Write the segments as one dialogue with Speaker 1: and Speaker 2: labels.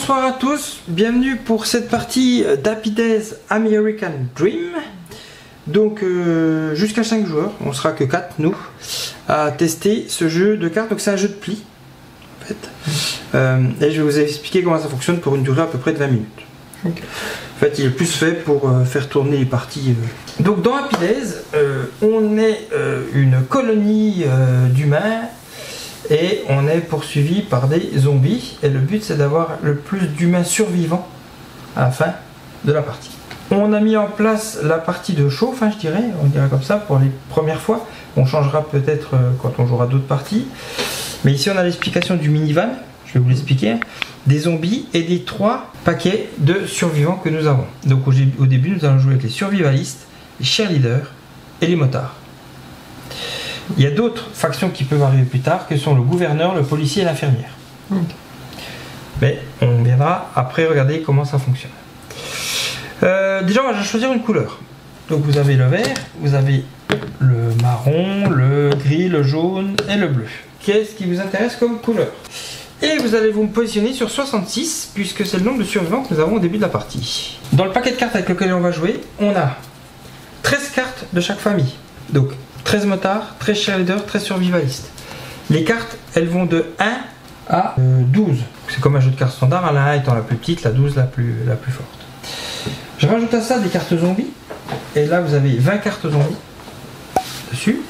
Speaker 1: Bonsoir à tous, bienvenue pour cette partie d'Happy Days American Dream. Donc jusqu'à 5 joueurs, on sera que 4 nous, à tester ce jeu de cartes. Donc c'est un jeu de pli en fait. Et je vais vous expliquer comment ça fonctionne pour une durée à peu près de 20 minutes. Okay. En fait il est plus fait pour faire tourner les parties. Donc dans Happy Days, on est une colonie d'humains. Et on est poursuivi par des zombies. Et le but c'est d'avoir le plus d'humains survivants à la fin de la partie. On a mis en place la partie de chauffe, hein, on dirait comme ça pour les premières fois. On changera peut-être quand on jouera d'autres parties. Mais ici on a l'explication du minivan, je vais vous l'expliquer. Des zombies et des 3 paquets de survivants que nous avons. Donc au début nous allons jouer avec les survivalistes, les cheerleaders et les motards. Il y a d'autres factions qui peuvent arriver plus tard, que sont le gouverneur, le policier et l'infirmière. Mais on viendra après regarder comment ça fonctionne. Déjà, on va choisir une couleur. Donc vous avez le vert, vous avez le marron, le gris, le jaune et le bleu. Qu'est-ce qui vous intéresse comme couleur? Et vous allez vous positionner sur 66, puisque c'est le nombre de survivants que nous avons au début de la partie. Dans le paquet de cartes avec lequel on va jouer, on a 13 cartes de chaque famille. Donc 13 motards, 13 cheerleaders, 13 survivalistes. Les cartes, elles vont de 1 à 12. C'est comme un jeu de cartes standard, la 1 étant la plus petite, la 12 la plus forte. Je rajoute à ça des cartes zombies. Et là, vous avez 20 cartes zombies dessus.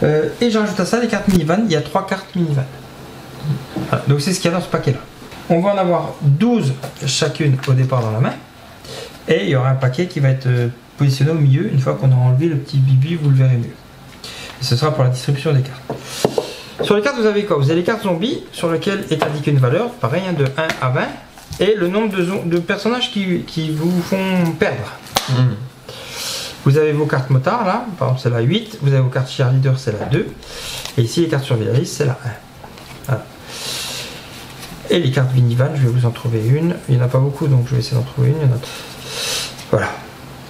Speaker 1: Et je rajoute à ça les cartes minivan. Il y a 3 cartes minivan. Voilà. Donc c'est ce qu'il y a dans ce paquet-là. On va en avoir 12 chacune au départ dans la main. Et il y aura un paquet qui va être positionné au milieu. Une fois qu'on aura enlevé le petit bibi, vous le verrez mieux. Et ce sera pour la distribution des cartes. Sur les cartes, vous avez quoi? Vous avez les cartes zombies sur lesquelles est indiquée une valeur, pareil, hein, de 1 à 20, et le nombre de personnages qui vous font perdre. Vous avez vos cartes motards là, par exemple c'est la 8, vous avez vos cartes cheerleader, c'est la 2, et ici les cartes survivalistes, c'est la 1. Voilà. Et les cartes minivan, je vais vous en trouver une. Il n'y en a pas beaucoup, donc je vais essayer d'en trouver une. Il y en a... Voilà.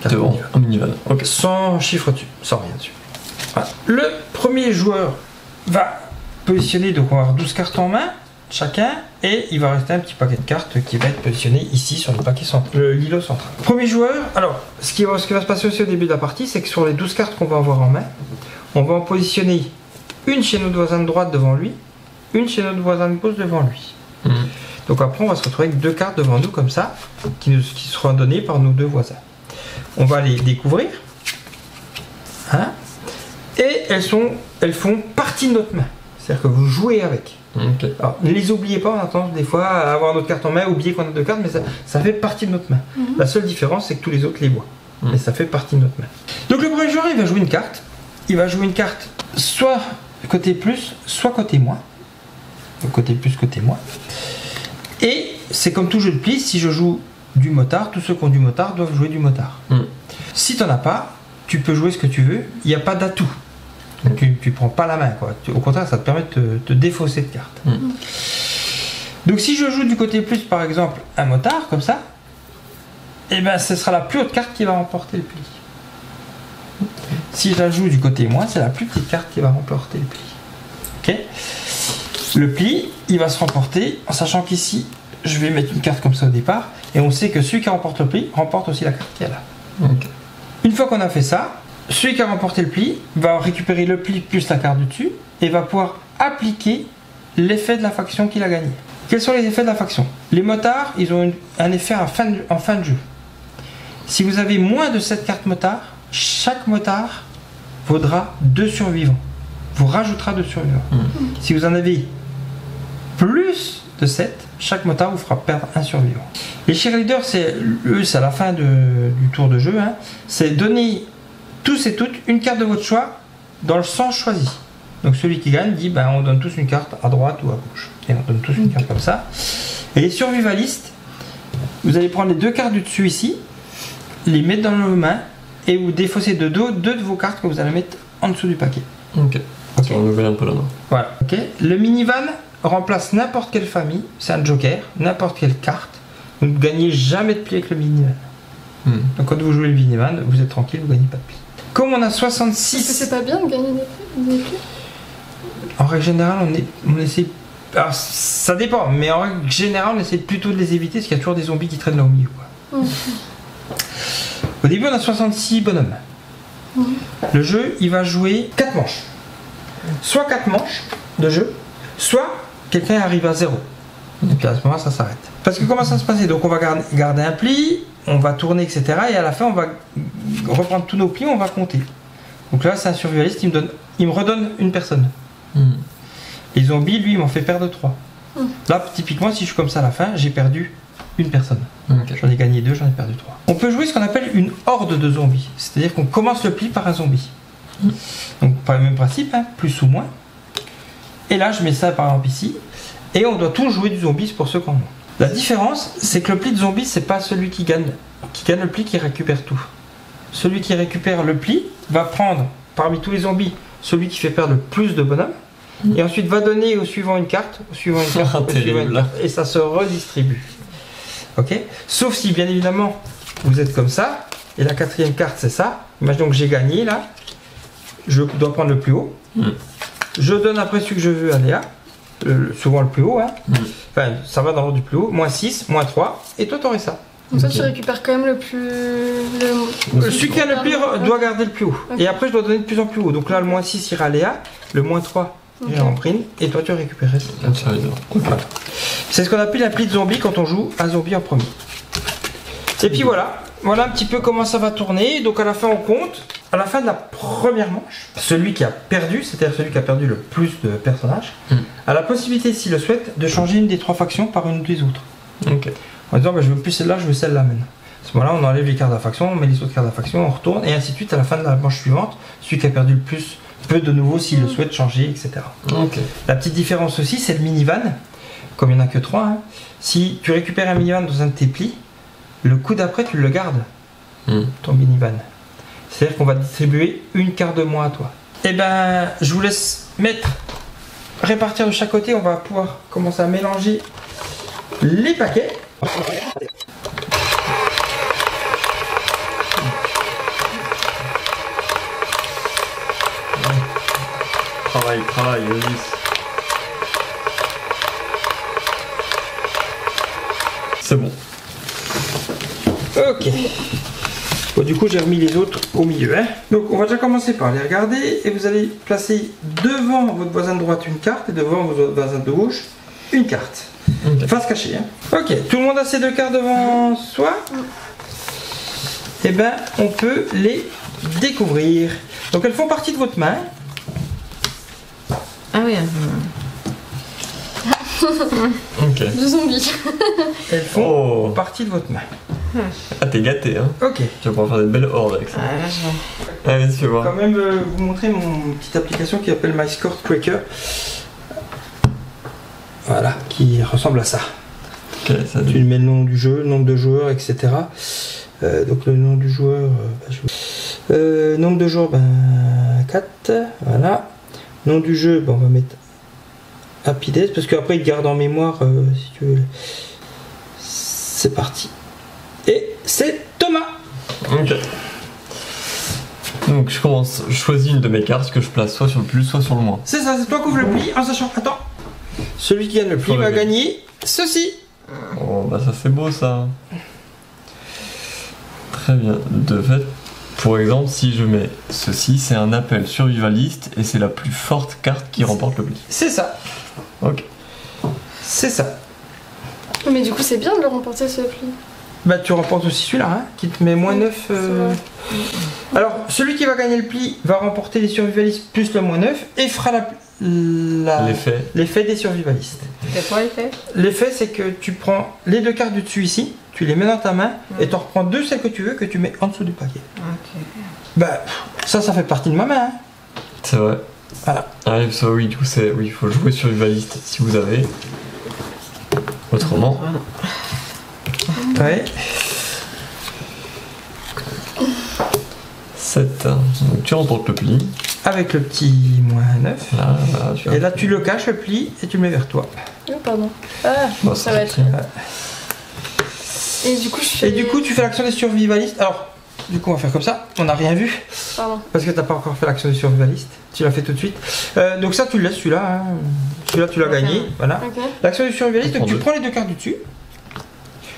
Speaker 2: C'est bon, un minivan.
Speaker 1: Okay. Sans chiffre dessus, sans rien dessus. Voilà. Le premier joueur va positionner, donc on va avoir 12 cartes en main, chacun, et il va rester un petit paquet de cartes qui va être positionné ici sur le paquet l'îlot central. Premier joueur, alors, ce qui va se passer aussi au début de la partie, c'est que sur les 12 cartes qu'on va avoir en main, on va en positionner une chez notre voisin de droite devant lui, une chez notre voisin de gauche devant lui. Donc après, on va se retrouver avec 2 cartes devant nous comme ça, qui seront données par nos 2 voisins. On va les découvrir, hein, et elles font partie de notre main. C'est-à-dire que vous jouez avec. Okay. Alors, ne les oubliez pas, on a tendance des fois à avoir notre carte en main, oublier qu'on a 2 cartes, mais ça fait partie de notre main. La seule différence, c'est que tous les autres les voient. Mais ça fait partie de notre main. Donc le premier joueur, il va jouer une carte. Il va jouer une carte soit côté plus, soit côté moins. Donc côté plus, côté moins. Et c'est comme tout jeu de pli, si je joue du motard, tous ceux qui ont du motard doivent jouer du motard. Si tu n'en as pas, tu peux jouer ce que tu veux, il n'y a pas d'atout. Tu prends pas la main, quoi. Au contraire, ça te permet de te défausser de cartes. Donc si je joue du côté plus, par exemple, un motard, comme ça, et ben ce sera la plus haute carte qui va remporter le pli. Si je la joue du côté moins, c'est la plus petite carte qui va remporter le pli. Ok. Le pli, il va se remporter, en sachant qu'ici, je vais mettre une carte comme ça au départ, et on sait que celui qui remporte le pli, remporte aussi la carte qu'il y a là. Une fois qu'on a fait ça, celui qui a remporté le pli va récupérer le pli plus la carte du dessus et va pouvoir appliquer l'effet de la faction qu'il a gagné. Quels sont les effets de la faction? Les motards, ils ont un effet en fin de jeu. Si vous avez moins de 7 cartes motards, chaque motard vaudra 2 survivants. Vous rajoutera 2 survivants. Si vous en avez plus de 7, chaque motard vous fera perdre 1 survivant. Les cheerleaders, c'est à la fin du tour de jeu, hein, c'est donner tous et toutes une carte de votre choix dans le sens choisi. Donc celui qui gagne dit on donne tous une carte à droite ou à gauche. Et on donne tous une carte comme ça. Et les survivalistes, vous allez prendre les 2 cartes du dessus ici, les mettre dans nos mains et vous défausser de dos 2 de vos cartes que vous allez mettre en dessous du paquet. Ok.
Speaker 2: On ouvre un peu là-bas.
Speaker 1: Voilà. Ok. Le minivan remplace n'importe quelle famille, c'est un joker, n'importe quelle carte. Vous ne gagnez jamais de pli avec le minivan. Donc quand vous jouez le minivan, vous êtes tranquille, vous ne gagnez pas de pli. Comme on a 66...
Speaker 3: Est-ce que c'est pas bien de gagner des plis?
Speaker 1: En règle générale, on essaie Alors, ça dépend, mais en règle générale, on essaie plutôt de les éviter parce qu'il y a toujours des zombies qui traînent là au milieu. Quoi. Au début, on a 66 bonhommes. Le jeu, il va jouer 4 manches. Soit 4 manches de jeu, soit quelqu'un arrive à 0. Et puis à ce moment-là, ça s'arrête. Parce que comment ça se passait? Donc on va garder un pli, on va tourner, etc. Et à la fin, on va reprendre tous nos plis, on va compter. Donc là, c'est un survivaliste, il me redonne une personne. Les zombies, lui, il m'en fait perdre 3. Là, typiquement, si je suis comme ça à la fin, j'ai perdu une personne. J'en ai gagné 2, j'en ai perdu 3. On peut jouer ce qu'on appelle une horde de zombies. C'est-à-dire qu'on commence le pli par un zombie. Donc, par le même principe, hein, plus ou moins. Et là, je mets ça par exemple ici. Et on doit tous jouer du zombie pour ceux qui en ont. La différence, c'est que le pli de zombie, c'est pas celui qui gagne le pli qui récupère tout. Celui qui récupère le pli va prendre, parmi tous les zombies, celui qui fait perdre le plus de bonhommes. Et ensuite va donner au suivant une carte, au suivant une carte, au suivant une carte. Et ça se redistribue. Ok? Sauf si, bien évidemment, vous êtes comme ça. Et la 4e carte, c'est ça. Imaginons que j'ai gagné, là. Je dois prendre le plus haut. Je donne après celui que je veux à Léa. Souvent le plus haut, hein. Enfin, ça va dans l'ordre du plus haut. Moins 6, moins 3. Et toi, t'aurais ça.
Speaker 3: Donc ça, tu récupères quand même le plus...
Speaker 1: Celui qui a le plus doit garder le plus haut. Et après, je dois donner de plus en plus haut. Donc là, le moins 6 ira à Léa. Le moins 3 ira en prime. Et toi, tu récupérais ça. Voilà. C'est ce qu'on appelle la pli de zombie quand on joue un zombie en premier. Et puis voilà. Voilà un petit peu comment ça va tourner. Donc à la fin, on compte. À la fin de la première manche, celui qui a perdu, c'est-à-dire celui qui a perdu le plus de personnages, a la possibilité, s'il le souhaite, de changer une des 3 factions par une des autres. En disant, bah, je veux plus celle-là, je veux celle-là maintenant. À ce moment-là, on enlève les cartes de la faction, on met les autres cartes de la faction, on retourne, et ainsi de suite à la fin de la manche suivante. Celui qui a perdu le plus peut de nouveau, s'il le souhaite, changer, etc. La petite différence aussi, c'est le minivan. Comme il n'y en a que 3, hein. Si tu récupères un minivan dans un de tes plis, le coup d'après, tu le gardes, ton minivan. C'est-à-dire qu'on va distribuer une carte de moins à toi. Et ben, je vous laisse répartir de chaque côté. On va pouvoir commencer à mélanger les paquets.
Speaker 2: Travail, Ulysse. C'est bon.
Speaker 1: Ok. Bon, du coup, j'ai remis les autres au milieu. Hein. Donc, on va déjà commencer par les regarder. Et vous allez placer devant votre voisin de droite une carte et devant votre voisin de gauche une carte. Face cachée. Hein. Ok. Tout le monde a ces 2 cartes devant soi. Et ben, on peut les découvrir. Donc, elles font partie de votre main.
Speaker 4: Ah oui.
Speaker 3: De zombies.
Speaker 1: Elles font partie de votre main.
Speaker 2: Ah, t'es gâté, hein.
Speaker 1: Ok.
Speaker 2: Tu vas pouvoir faire des belles hordes avec ça. Allez, tu vas voir.
Speaker 1: Quand même vous montrer mon petite application qui s'appelle My Score Tracker. Voilà, qui ressemble à ça.
Speaker 2: Ok, ça
Speaker 1: Tu mets le nom du jeu, le nombre de joueurs, etc. Donc le nom du joueur, nombre de joueurs, 4. Voilà. Nom du jeu, on va mettre Happy Days parce qu'après il garde en mémoire si tu veux. C'est parti. Et c'est Thomas.
Speaker 2: Ok. Donc je commence, je choisis une de mes cartes que je place soit sur le plus, soit sur le moins.
Speaker 1: C'est ça, c'est toi qui ouvre le pli en sachant. Attends. Celui qui gagne le pli va gagner ceci.
Speaker 2: Oh bah ça c'est beau ça. Très bien. De fait, pour exemple, si je mets ceci, c'est un appel survivaliste et c'est la plus forte carte qui remporte le pli.
Speaker 1: C'est ça.
Speaker 2: Ok.
Speaker 1: C'est ça.
Speaker 3: Mais du coup, c'est bien de le remporter ce pli.
Speaker 1: Bah tu remportes aussi celui-là, hein, qui te met moins 9. Alors, celui qui va gagner le pli va remporter les survivalistes plus le moins 9 et fera l'effet des survivalistes.
Speaker 4: C'est quoi l'effet?
Speaker 1: L'effet, c'est que tu prends les 2 cartes du dessus ici, tu les mets dans ta main et tu en reprends 2 celles que tu veux que tu mets en dessous du paquet.
Speaker 4: Ok.
Speaker 1: Bah, ça fait partie de ma main. Hein.
Speaker 2: C'est vrai.
Speaker 1: Voilà.
Speaker 2: Ah, ça, oui, du coup, il faut jouer survivaliste si vous avez. Autrement.
Speaker 1: Ouais.
Speaker 2: 7. Donc tu remportes le pli.
Speaker 1: Avec le petit moins 9.
Speaker 2: Là,
Speaker 1: et là, tu le caches le pli et tu le mets vers toi.
Speaker 3: Oh, pardon. Ah,
Speaker 2: bon,
Speaker 3: ça va être. Et du coup,
Speaker 1: tu fais l'action des survivalistes. Alors, du coup, on va faire comme ça. On n'a rien vu.
Speaker 3: Pardon.
Speaker 1: Parce que t'as pas encore fait l'action des survivalistes. Tu l'as fait tout de suite. Donc ça, tu le laisses celui-là. Hein. Celui-là, tu l'as gagné. Voilà.
Speaker 3: Ok.
Speaker 1: L'action du survivaliste, donc tu prends les 2 cartes du dessus.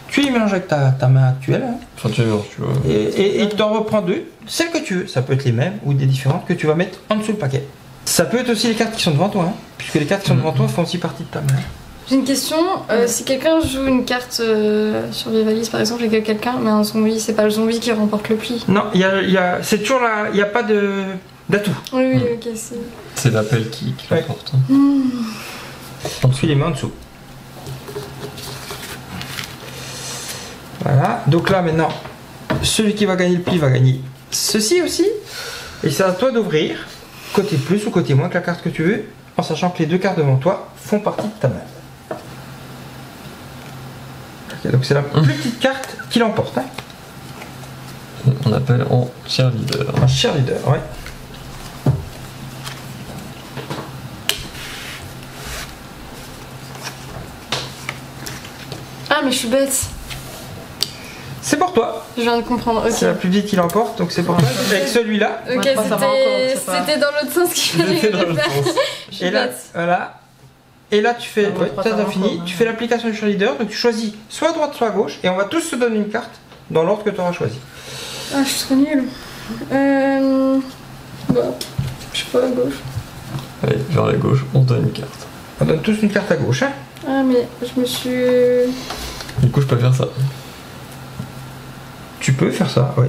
Speaker 1: Tu les mélanges avec ta main actuelle. Hein,
Speaker 2: Enfin, tu vois.
Speaker 1: et tu en reprends 2. Celles que tu veux. Ça peut être les mêmes ou des différentes que tu vas mettre en dessous le paquet. Ça peut être aussi les cartes qui sont devant toi. Hein, puisque les cartes qui sont devant toi font aussi partie de ta main.
Speaker 3: J'ai une question. Si quelqu'un joue une carte survivaliste par exemple et que quelqu'un met un zombie, c'est pas le zombie qui remporte le pli.
Speaker 1: Non, c'est toujours là. Il n'y a pas d'atout.
Speaker 3: Oui, ok, c'est.
Speaker 2: C'est l'appel qui l'emporte.
Speaker 1: Tu les mets en dessous. Voilà. Donc là maintenant, celui qui va gagner le pli va gagner ceci aussi. Et c'est à toi d'ouvrir côté plus ou côté moins que la carte que tu veux, en sachant que les 2 cartes devant toi font partie de ta main. Ok, donc c'est la plus petite carte qui l'emporte. Hein.
Speaker 2: On appelle en cheerleader.
Speaker 1: Un cheerleader, ouais.
Speaker 3: Ah, mais je suis bête.
Speaker 1: C'est pour toi.
Speaker 3: Je viens de comprendre. Ok.
Speaker 1: C'est la plus petite qui l'emporte, donc c'est pour toi. Avec celui-là.
Speaker 3: Ok,
Speaker 4: Moi, ça va encore, c'est pas-
Speaker 3: c'était dans l'autre sens qu'il fallait
Speaker 2: C'était
Speaker 3: que
Speaker 2: dans
Speaker 3: je
Speaker 2: le
Speaker 3: fasse.
Speaker 2: sens.
Speaker 3: Je suis
Speaker 1: Et là,
Speaker 3: bête.
Speaker 1: voilà. Et là, tu fais.
Speaker 4: Ah, moi,
Speaker 1: Ouais,
Speaker 4: je crois
Speaker 1: t'as
Speaker 4: que ça va
Speaker 1: fini.
Speaker 4: encore,
Speaker 1: Tu fais l'application du cheerleader, donc tu choisis soit à droite, soit à gauche, et on va tous se donner une carte dans l'ordre que tu auras choisi.
Speaker 3: Ah, je suis trop nulle. Bah, je sais pas, à gauche.
Speaker 2: Allez, vers la gauche, on donne une carte.
Speaker 1: On donne tous une carte à gauche. Hein.
Speaker 3: Ah, mais je me suis.
Speaker 2: Du coup, je peux faire ça.
Speaker 1: Tu peux faire ça, oui.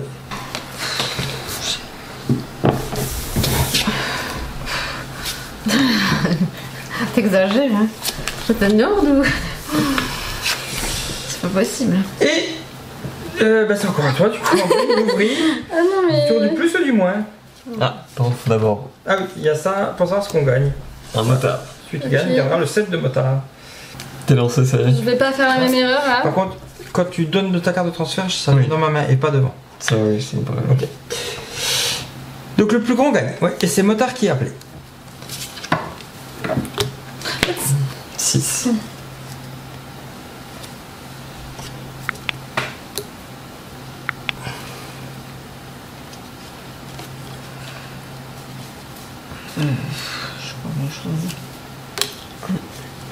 Speaker 4: T'exagères, hein. Je t'en ordre ou. C'est pas possible.
Speaker 1: Et bah, c'est encore à toi, tu peux l'ouvrir.
Speaker 3: Ah non, mais.
Speaker 1: Tour du plus ou du moins.
Speaker 2: Ah, par contre, faut d'abord
Speaker 1: Ah oui, il y a ça pour savoir ce qu'on gagne.
Speaker 2: un motard.
Speaker 1: Celui qui
Speaker 3: Ok.
Speaker 1: gagne gagnera le set de motard.
Speaker 2: T'es lancé, ça y est.
Speaker 3: Je vais pas faire la même erreur là.
Speaker 1: Par contre, quand tu donnes de ta carte de transfert, ça
Speaker 2: Oui.
Speaker 1: vient dans ma main et pas devant.
Speaker 2: Ça, oui, c'est pas grave.
Speaker 1: Ok. Donc le plus grand gagne, ouais, et c'est motard qui est appelé.
Speaker 2: 6.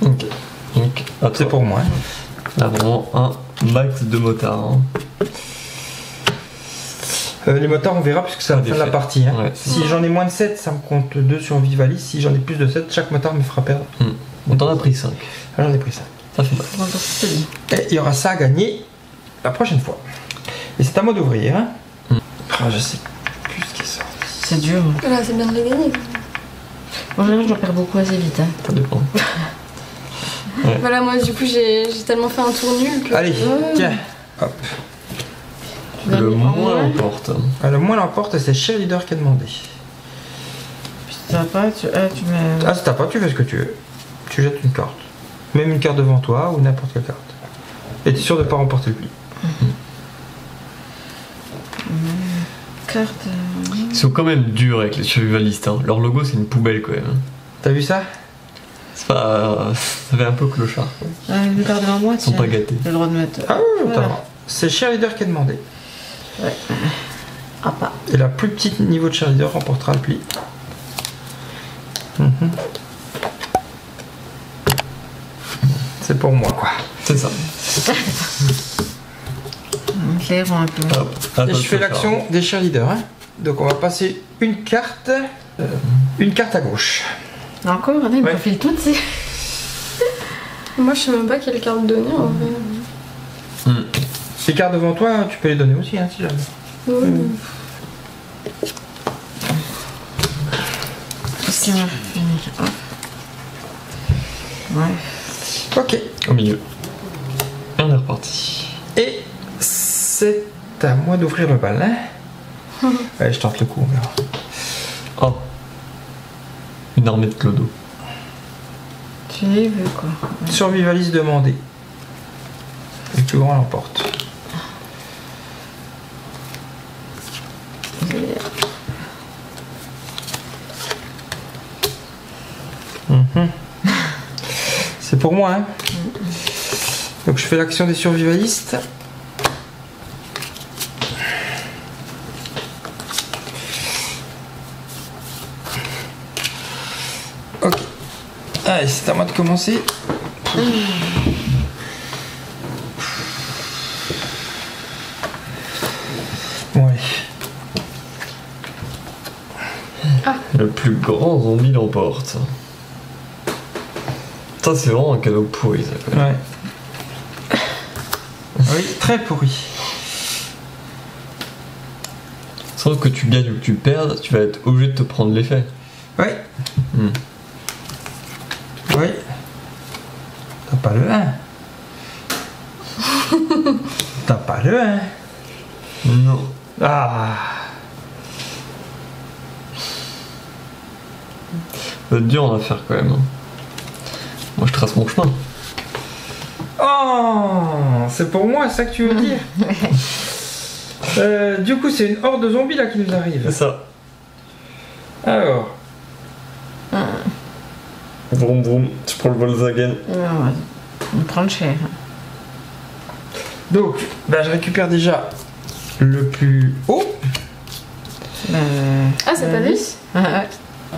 Speaker 2: Ok. Donc,
Speaker 1: C'est pour moi.
Speaker 2: Là, vraiment un max de motards. Hein.
Speaker 1: Les motards, on verra puisque c'est à la fin de la
Speaker 2: Défait.
Speaker 1: partie. Hein.
Speaker 2: Ouais.
Speaker 1: Si j'en ai moins de 7, ça me compte 2 sur Vivalis. Si j'en ai plus de 7, chaque motard me fera perdre.
Speaker 2: On t'en a pris 5.
Speaker 1: Ah, j'en ai pris 5.
Speaker 2: Ça fait mal.
Speaker 1: Et il y aura ça à gagner la prochaine fois. Et c'est à moi d'ouvrir. Hein. Ah, je sais plus ce qui est sorti.
Speaker 4: C'est dur.
Speaker 3: Là, c'est bien de les gagner.
Speaker 4: Moi, je perds beaucoup assez vite. Hein.
Speaker 2: Ça dépend.
Speaker 3: Voilà, moi du coup, j'ai tellement fait un tour nul que.
Speaker 1: Allez, tiens. Hop.
Speaker 2: Le
Speaker 4: Gagner en
Speaker 2: moins
Speaker 4: moins.
Speaker 2: l'emporte.
Speaker 1: Ah, le moins l'emporte, c'est Cheerleader qui a demandé.
Speaker 4: Puis tu vas pas, tu mets.
Speaker 1: Ah, si t'as pas, tu fais ce que tu veux. Tu jettes une carte. Même une carte devant toi ou n'importe quelle carte. Et t'es sûr de pas remporter le pli.
Speaker 4: Carte.
Speaker 2: Ils sont quand même durs avec les survivalistes. Hein. Leur logo, c'est une poubelle quand même.
Speaker 1: T'as vu ça?
Speaker 2: C'est pas. Ça fait un peu clochard. Quoi.
Speaker 4: Ah, une carte devant moi,
Speaker 2: Ils sont
Speaker 4: tiens.
Speaker 2: pas gâtés.
Speaker 4: J'ai le droit de mettre.
Speaker 1: Ah oui,
Speaker 4: Voilà.
Speaker 1: attends. C'est Cheerleader qui a demandé.
Speaker 4: Ah, pas.
Speaker 1: Et la plus petite niveau de Cheerleader remportera le pli. Mhm. C'est pour moi, quoi.
Speaker 2: C'est ça.
Speaker 4: Clairement un peu.
Speaker 2: Hop.
Speaker 1: Et
Speaker 2: Attends,
Speaker 1: je fais
Speaker 2: clochard.
Speaker 1: l'action des cheerleaders. Hein. Donc on va passer une carte à gauche.
Speaker 4: Encore, il me
Speaker 1: Ouais.
Speaker 4: profile toutes ces.
Speaker 3: Moi, je sais même pas quelle carte donner en vrai.
Speaker 1: Les cartes devant toi, tu peux les donner aussi, hein, si jamais.
Speaker 4: Qu'est-ce qu'il m'a fini? Hop. Ouais.
Speaker 1: Ok.
Speaker 2: Au milieu. Et on est reparti.
Speaker 1: Et c'est à moi d'ouvrir le bal. Hein. Allez, je tente le coup, on verra.
Speaker 2: Oh. Une armée de clodo.
Speaker 4: Tu l'as vu quoi.
Speaker 1: Survivaliste demandé. Le plus grand l'emporte. Mhm. C'est pour moi, hein. Donc je fais l'action des survivalistes. Ok. Allez, c'est à moi de commencer. Ouais.
Speaker 2: Le plus grand zombie l'emporte. Ça, c'est vraiment un cadeau pourri, ça. Quand même.
Speaker 1: Ouais. Oui, très pourri.
Speaker 2: Sans que tu gagnes ou que tu perdes, tu vas être obligé de te prendre l'effet.
Speaker 1: Ouais.
Speaker 2: Hmm.
Speaker 1: Oui. T'as pas le 1. T'as pas le 1.
Speaker 2: Non.
Speaker 1: Ah.
Speaker 2: Ça va être dur en affaire quand même. Moi, je trace mon chemin.
Speaker 1: Oh, c'est pour moi ça que tu veux dire. Du coup, c'est une horde de zombies là qui nous arrive.
Speaker 2: C'est ça.
Speaker 1: Alors,
Speaker 2: Vroom vroom, tu prends le Volkswagen.
Speaker 4: On prend le cher.
Speaker 1: donc, bah, je récupère déjà le plus haut.
Speaker 3: Ah, c'est pas lui?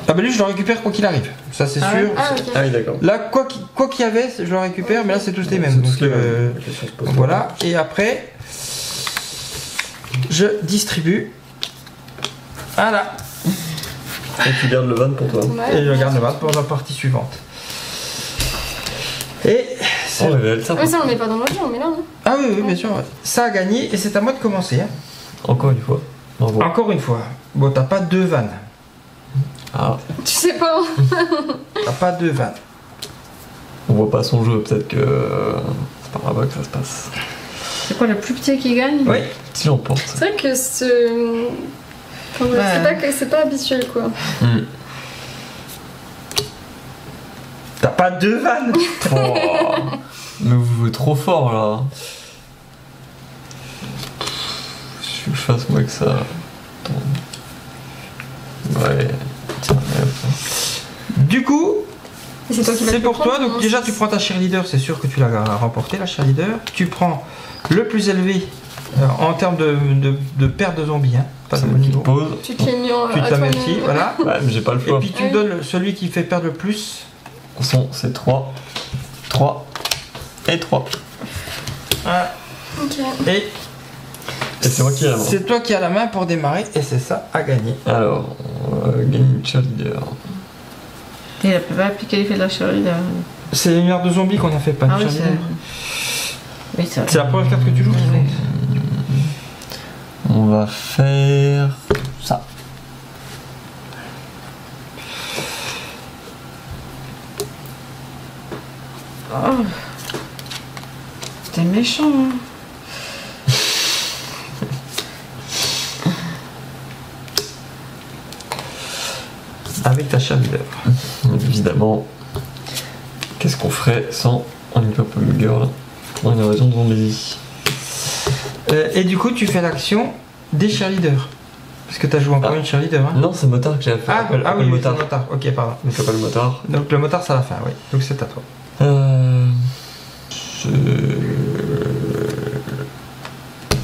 Speaker 1: Ah bah lui, je le récupère quoi qu'il arrive. Ça, c'est sûr.
Speaker 3: Ah, ok.
Speaker 2: Ah oui, d'accord.
Speaker 1: Là, quoi qu'il y avait, je le récupère, mais là, c'est tous les mêmes.
Speaker 2: C'est
Speaker 1: Donc,
Speaker 2: tous les mêmes. La question se pose pas.
Speaker 1: voilà. Et après, je distribue. Voilà.
Speaker 2: Et tu gardes le van pour toi.
Speaker 3: Ouais.
Speaker 1: Et je garde le bas pour la partie suivante. Et
Speaker 2: Oh, mais ça.
Speaker 3: Oui, ça, on le met pas dans l'autre, on le met là. Hein.
Speaker 1: ah oui, bien sûr. Ouais. Ça a gagné et c'est à moi de commencer. Hein.
Speaker 2: Encore une fois. Bravo.
Speaker 1: Encore une fois. Bon, t'as pas deux vannes.
Speaker 2: Ah,
Speaker 3: Tu sais pas.
Speaker 1: T'as pas deux vannes.
Speaker 2: on voit pas son jeu, peut-être que c'est pas là-bas que ça se passe.
Speaker 4: C'est quoi le plus petit qui gagne?
Speaker 1: Oui.
Speaker 2: Si j'emporte.
Speaker 3: C'est vrai que ce. Enfin,
Speaker 4: Ouais.
Speaker 3: c'est pas habituel quoi.
Speaker 2: Hmm.
Speaker 1: T'as pas deux vannes.
Speaker 2: Oh. Mais vous jouez trop fort là. Je fasse moi que ça. Attends. Ouais. Tiens, hop.
Speaker 1: Du coup,
Speaker 3: Et c'est toi qui vas
Speaker 1: c'est
Speaker 3: te
Speaker 1: pour
Speaker 3: le
Speaker 1: toi.
Speaker 3: prendre,
Speaker 1: Donc
Speaker 3: hein.
Speaker 1: déjà, tu prends ta cheerleader. C'est sûr que tu l'as remporté, la cheerleader. Tu prends le plus élevé en termes de perte de zombies. Hein. Pas de
Speaker 2: C'est
Speaker 1: bon
Speaker 2: moi qui
Speaker 1: niveau.
Speaker 2: pose.
Speaker 3: Tu te l'es mis en.
Speaker 1: Tu te
Speaker 3: à
Speaker 1: la mets
Speaker 3: toi-même.
Speaker 1: ici, voilà.
Speaker 2: Ouais, mais j'ai pas le
Speaker 1: Et
Speaker 2: choix.
Speaker 1: puis tu
Speaker 3: Ah oui.
Speaker 1: donnes celui qui fait perdre le plus.
Speaker 2: De toute façon, c'est 3. 3. Et 3.
Speaker 1: Voilà.
Speaker 3: Ok.
Speaker 1: Et
Speaker 2: Et c'est moi qui ai la main.
Speaker 1: c'est toi qui as la main pour démarrer et c'est ça à gagner.
Speaker 2: Alors, on va gagner une cheerleader.
Speaker 4: Il a pas appliqué l'effet de la cheerleader.
Speaker 1: C'est les milliards de zombies qu'on a fait, pas
Speaker 4: Ah
Speaker 1: de
Speaker 4: oui,
Speaker 1: cheerleader.
Speaker 4: c'est. Oui, c'est
Speaker 1: C'est la première carte que tu joues qui compte.
Speaker 2: On va faire ça.
Speaker 4: Oh. T'es méchant, hein.
Speaker 1: Avec ta cheerleader.
Speaker 2: Évidemment, qu'est-ce qu'on ferait sans un Purple Girl pour une invasion de zombies?
Speaker 1: Et du coup, tu fais l'action des cheerleaders. Parce que tu as joué encore
Speaker 2: Ah.
Speaker 1: une cheerleader. Hein.
Speaker 2: Non, c'est motard que j'ai fait.
Speaker 1: Ah,
Speaker 2: Appelle
Speaker 1: oui, c'est
Speaker 2: motard.
Speaker 1: le motard. Ok, pardon.
Speaker 2: Donc appelle motard.
Speaker 1: Donc le motard, c'est à la fin, oui. Donc c'est à toi.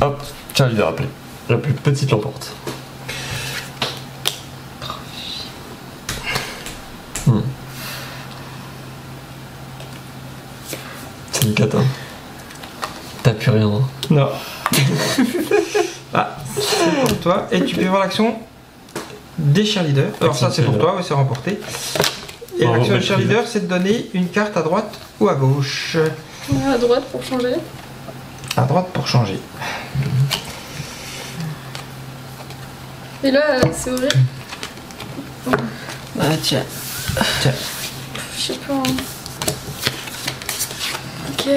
Speaker 2: Hop, cheerleader appelé. La plus petite l'emporte. C'est une cata. T'as plus rien. Hein.
Speaker 1: Non. Ah, c'est pour toi. Et tu peux voir l'action des cheerleaders. Alors ça, c'est pour toi, ouais, c'est remporté. Et
Speaker 2: Bravo,
Speaker 1: l'action des
Speaker 2: belle
Speaker 1: cheerleaders, c'est de donner une carte à droite ou à gauche.
Speaker 3: À droite pour changer.
Speaker 1: À droite pour changer.
Speaker 3: Et là, c'est horrible.
Speaker 4: Bah, tiens.
Speaker 1: Tiens.
Speaker 3: Je sais pas. Hein. Ok.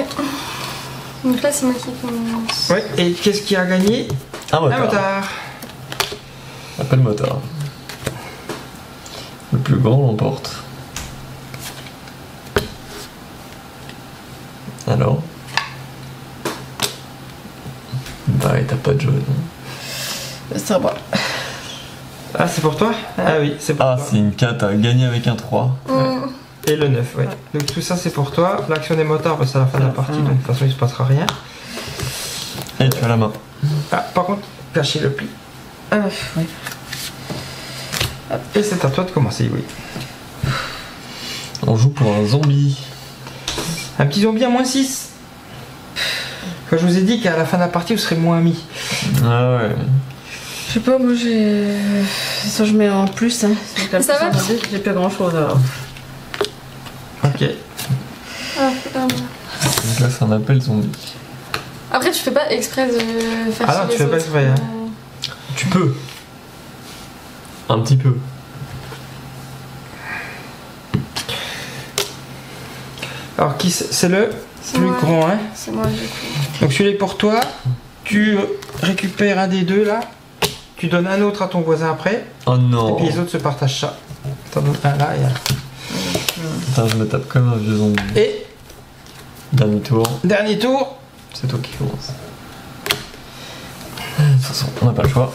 Speaker 3: Donc là, c'est moi qui commence.
Speaker 1: Ouais. Et qu'est-ce qui a gagné?
Speaker 2: Un
Speaker 1: Un
Speaker 2: motard.
Speaker 1: motard.
Speaker 2: Appelle motard. Le plus grand l'emporte. Alors? Bah, et t'as pas de jaune.
Speaker 4: Ça va.
Speaker 1: Ah, c'est pour toi? Ah oui, c'est pour
Speaker 2: Ah,
Speaker 1: toi.
Speaker 2: c'est une 4 à gagner avec un 3.
Speaker 1: Et le 9, ouais. Donc tout ça, c'est pour toi. L'action des motards, bah, c'est à la fin de la partie, donc de toute façon, il se passera rien.
Speaker 2: Et tu as la main.
Speaker 1: Ah, par contre, cachez le pli.
Speaker 4: Oui.
Speaker 1: Et c'est à toi de commencer, oui.
Speaker 2: On joue pour un zombie.
Speaker 1: Un petit zombie à moins 6. Quand je vous ai dit qu'à la fin de la partie, vous serez moins mis.
Speaker 2: Ah ouais.
Speaker 4: Je sais pas, moi j'ai. Ça, je mets en plus. Hein.
Speaker 3: Ça va?
Speaker 4: J'ai plus grand chose alors.
Speaker 1: Ok.
Speaker 3: Ah,
Speaker 2: Donc là, c'est un appel zombie.
Speaker 3: Après, tu fais pas exprès de faire
Speaker 1: Ah
Speaker 3: chier
Speaker 1: non, tu
Speaker 3: les
Speaker 1: fais pas
Speaker 3: autres.
Speaker 1: exprès, hein.
Speaker 2: Tu peux. Un petit peu.
Speaker 1: Alors, qui c'est le
Speaker 3: C'est
Speaker 1: plus
Speaker 3: moi.
Speaker 1: grand, hein.
Speaker 3: C'est moi, du coup.
Speaker 1: Donc celui-là est pour toi. Tu récupères un des deux là. Tu donnes un autre à ton voisin après.
Speaker 2: Oh
Speaker 1: Et
Speaker 2: non.
Speaker 1: puis les autres se partagent ça. T'en donnes un là et un là.
Speaker 2: Putain, je me tape comme un vieux zombie.
Speaker 1: Et
Speaker 2: Dernier tour.
Speaker 1: dernier tour.
Speaker 2: C'est toi qui commence. De toute façon, on n'a pas le choix.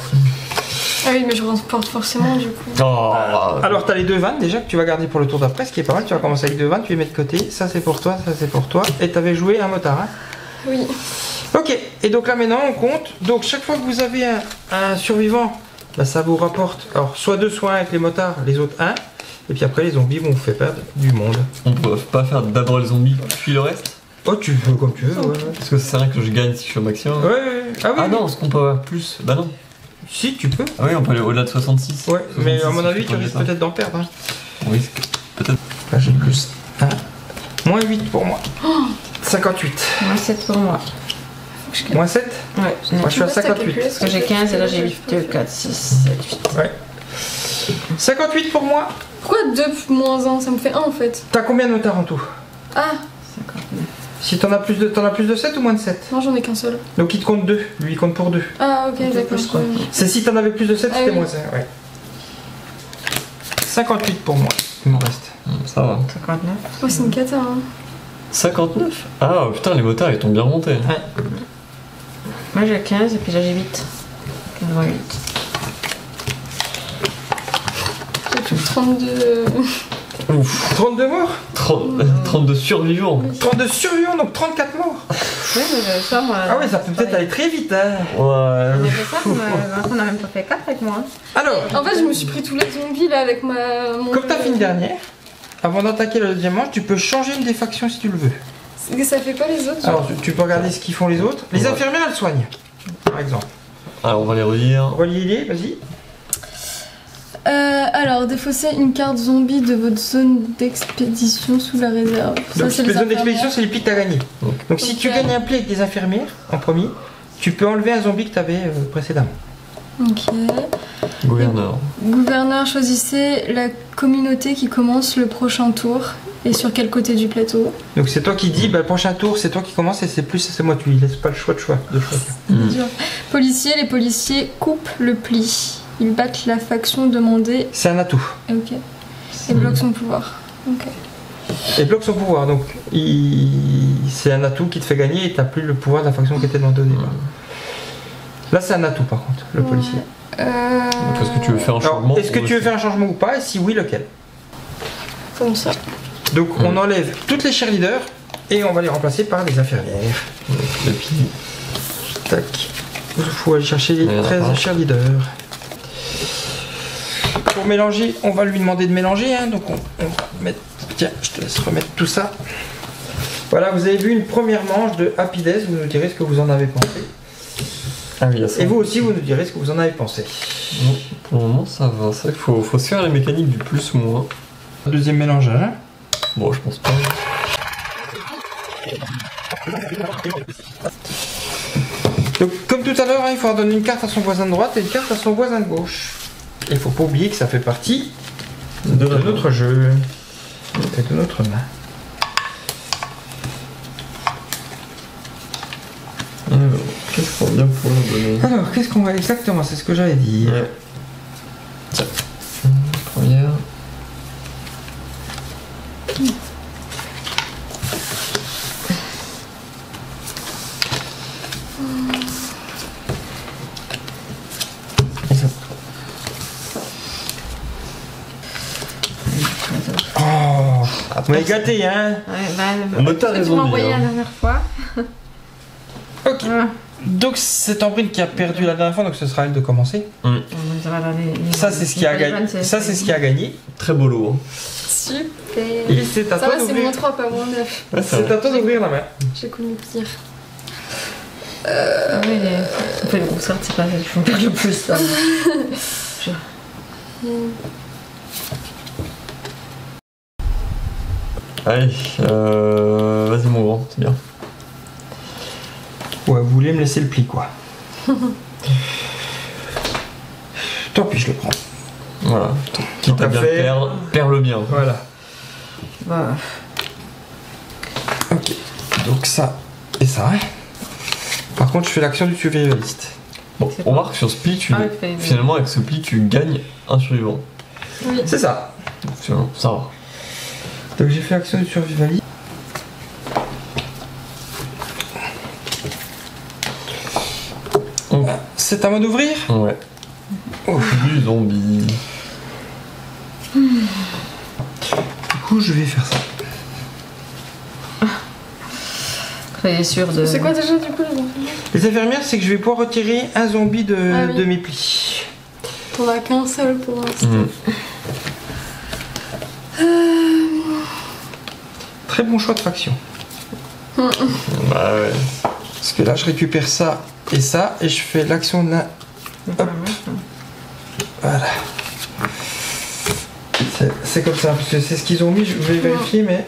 Speaker 3: Ah oui, mais je remporte forcément, du coup.
Speaker 2: Oh.
Speaker 1: Alors t'as les deux vannes déjà que tu vas garder pour le tour d'après, ce qui est pas mal. Tu vas commencer avec deux vannes, tu les mets de côté. Ça c'est pour toi, ça c'est pour toi. Et t'avais joué un motard, hein.
Speaker 3: Oui.
Speaker 1: Ok, et donc là maintenant on compte. Donc chaque fois que vous avez un survivant, bah, ça vous rapporte alors soit 2 soit 1 avec les motards, les autres 1. Et puis après les zombies vont vous faire perdre du monde.
Speaker 2: On peut pas faire d'abord les zombies puis le reste?
Speaker 1: Oh tu veux comme tu veux, ouais.
Speaker 2: Parce que c'est vrai que je gagne si je suis au maximum.
Speaker 1: Ouais, ouais. Ah oui,
Speaker 2: Ah
Speaker 1: oui.
Speaker 2: non, est-ce qu'on peut avoir plus? Bah non.
Speaker 1: Si tu peux.
Speaker 2: Ah oui, on peut aller au-delà de 66.
Speaker 1: Ouais, mais à
Speaker 2: 66,
Speaker 1: mon avis
Speaker 2: je
Speaker 1: tu risques
Speaker 2: pas.
Speaker 1: peut-être d'en perdre. Hein.
Speaker 2: On risque. Peut-être.
Speaker 1: Là j'ai plus 1. Moins 8 pour moi. 58.
Speaker 4: Moi 7 pour moi.
Speaker 1: Moins 7.
Speaker 4: Ouais.
Speaker 1: Moi je suis à 58.
Speaker 4: Parce que j'ai 15 et là j'ai 8, 2, 4, 6, 7, 8.
Speaker 1: Ouais. 58 pour moi.
Speaker 3: Pourquoi 2 moins 1? Ça me fait 1 en fait.
Speaker 1: T'as combien de motards en tout?
Speaker 3: Ah,
Speaker 4: 59.
Speaker 1: Si t'en as plus de 7 ou moins de 7?
Speaker 3: non, j'en ai qu'un seul.
Speaker 1: Donc il te compte 2. Lui il compte pour 2.
Speaker 3: Ah, ok, d'accord.
Speaker 4: plus, quoi.
Speaker 1: C'est si t'en avais plus de 7,
Speaker 3: Ah
Speaker 1: c'était
Speaker 3: oui.
Speaker 1: moins 1. Ouais. 58 pour moi. Il m'en reste.
Speaker 2: Ça va.
Speaker 4: 59.
Speaker 3: Moi, c'est une cata. Hein.
Speaker 2: 59? Ah putain, les motards ils t'ont bien monté.
Speaker 4: Moi j'ai 15 et puis là j'ai 8. 15 moins 8.
Speaker 3: J'ai plus 32.
Speaker 2: Ouf.
Speaker 1: 32 morts.
Speaker 2: 32 survivants.
Speaker 1: 32 survivants, donc 34 morts.
Speaker 4: Oui, mais ça, moi.
Speaker 1: Ah ouais, ça peut peut-être aller très vite. Hein.
Speaker 4: On a
Speaker 2: Ouais.
Speaker 4: fait ça, on a même pas fait 4 avec moi.
Speaker 1: Alors,
Speaker 3: En fait, je me suis pris tous les zombies là avec mon.
Speaker 1: comme t'as fini dernière, avant d'attaquer le deuxième manche, tu peux changer une des factions si tu le veux.
Speaker 3: Ça fait quoi les autres?
Speaker 1: Alors, tu peux regarder ce qu'ils font les autres. Les
Speaker 2: Ouais.
Speaker 1: infirmières, elles soignent, par exemple.
Speaker 2: Alors on va les relire.
Speaker 1: Reliez-les, vas-y.
Speaker 3: Alors, défaussez une carte zombie de votre zone d'expédition sous la réserve. Ça,
Speaker 1: Donc,
Speaker 3: c'est
Speaker 1: les
Speaker 3: les
Speaker 1: zones d'expédition,
Speaker 3: infirmières.
Speaker 1: c'est les plis que t'as gagnés. Donc, si tu
Speaker 3: Ok.
Speaker 1: gagnes un pli avec des infirmières, en premier, tu peux enlever un zombie que t'avais précédemment.
Speaker 3: Ok.
Speaker 2: Gouverneur.
Speaker 3: Gouverneur, choisissez la communauté qui commence le prochain tour et sur quel côté du plateau.
Speaker 1: Donc, c'est toi qui dis, bah, le prochain tour, c'est toi qui commence et c'est moi. Tu lui laisses pas le choix de choisir.
Speaker 3: Dur. Policiers, les policiers coupent le pli. Ils battent la faction demandée.
Speaker 1: C'est un atout.
Speaker 3: Ok. Et bloquent son pouvoir. Ok.
Speaker 1: Et bloque son pouvoir, donc c'est un atout qui te fait gagner et t'as plus le pouvoir de la faction qui était demandée au départ. Là c'est un atout par contre, le policier.
Speaker 2: Donc est-ce que tu veux faire un
Speaker 1: Alors,
Speaker 2: changement?
Speaker 1: est-ce que tu veux faire un changement ou pas, et si oui, lequel?
Speaker 3: Comme ça.
Speaker 1: Donc on enlève toutes les cheerleaders et on va les remplacer par des infirmières.
Speaker 2: Et puis.
Speaker 1: Tac. Il faut aller chercher les
Speaker 2: Il y en a
Speaker 1: 13
Speaker 2: pas.
Speaker 1: cheerleaders. Pour mélanger, on va lui demander de mélanger, hein, donc on va mettre... Tiens, je te laisse remettre tout ça. Voilà, vous avez vu une première manche de Happy Days, vous nous direz ce que vous en avez pensé.
Speaker 2: Ah oui, il y a ça.
Speaker 1: Et vous aussi, vous nous direz ce que vous en avez pensé.
Speaker 2: Non, pour le moment ça va. C'est vrai qu'il faut se faire les mécaniques du plus ou moins.
Speaker 1: Deuxième mélangeage, hein.
Speaker 2: Bon, je pense pas.
Speaker 1: Donc, comme tout à l'heure, hein, il faut donner une carte à son voisin de droite et une carte à son voisin de gauche. Il faut pas oublier que ça fait partie de notre jeu et de notre main.
Speaker 2: Alors, qu'est-ce qu'on vient pour leur donner?
Speaker 1: Alors, qu'est-ce qu'on va exactement? C'est ce que j'allais dire.
Speaker 2: Ouais. Tiens. Première. Et ça.
Speaker 1: Oh, vous m'avez gâté, hein.
Speaker 4: Ouais, bah,
Speaker 2: On me t'a
Speaker 4: ce que tu
Speaker 2: raison
Speaker 4: m'as
Speaker 2: de
Speaker 4: envoyé
Speaker 2: dire.
Speaker 4: la dernière fois.
Speaker 1: Ok. Donc c'est Ambrine qui a perdu la dernière fois, donc ce sera elle de commencer.
Speaker 4: On dira dans les-
Speaker 1: Ça c'est ce qui a gagné. Ça c'est ce qui a gagné.
Speaker 2: Très beau lot. Hein.
Speaker 3: Super.
Speaker 1: Et c'est à
Speaker 3: Ça
Speaker 1: toi
Speaker 3: va, c'est
Speaker 1: d'ouvrir.
Speaker 3: moins 3, pas moins 9.
Speaker 2: Ouais,
Speaker 1: C'est à toi d'ouvrir la main.
Speaker 3: J'ai connu pire.
Speaker 4: Ah oui, on fait une grosse carte, c'est pas ça qu'il faut perdre le plus. Ça.
Speaker 2: Allez, vas-y mon grand, c'est bien.
Speaker 1: Ouais, vous voulez me laisser le pli quoi. Tant pis, je le prends.
Speaker 2: Voilà. Quitte à bien
Speaker 1: fait.
Speaker 2: perdre, perds-le bien.
Speaker 1: Voilà.
Speaker 4: Bah,
Speaker 1: Ok. Donc ça et ça. Hein. Par contre, je fais l'action du survivaliste.
Speaker 2: Bon,
Speaker 4: C'est
Speaker 2: on
Speaker 4: pas-
Speaker 2: marque sur ce pli, finalement avec ce pli tu gagnes un survivant.
Speaker 3: Oui.
Speaker 1: C'est ça.
Speaker 2: Donc, finalement, ça va.
Speaker 1: Donc j'ai fait l'action du survivaliste.
Speaker 2: Donc,
Speaker 1: C'est à moi d'ouvrir.
Speaker 2: ouais. Du zombie.
Speaker 1: Du coup, je vais faire ça.
Speaker 4: soyez sûr de.
Speaker 3: C'est quoi déjà du coup les enfants?
Speaker 1: Les infirmières, c'est que je vais pouvoir retirer un zombie de,
Speaker 3: Ah oui.
Speaker 1: de mes plis.
Speaker 3: T'en as qu'un seul pour l'instant.
Speaker 1: Très bon choix de faction.
Speaker 2: Bah ouais.
Speaker 1: Parce que là, je récupère ça et je fais l'action de la... Voilà. C'est comme ça, parce que c'est ce qu'ils ont mis, je vais vérifier, mais...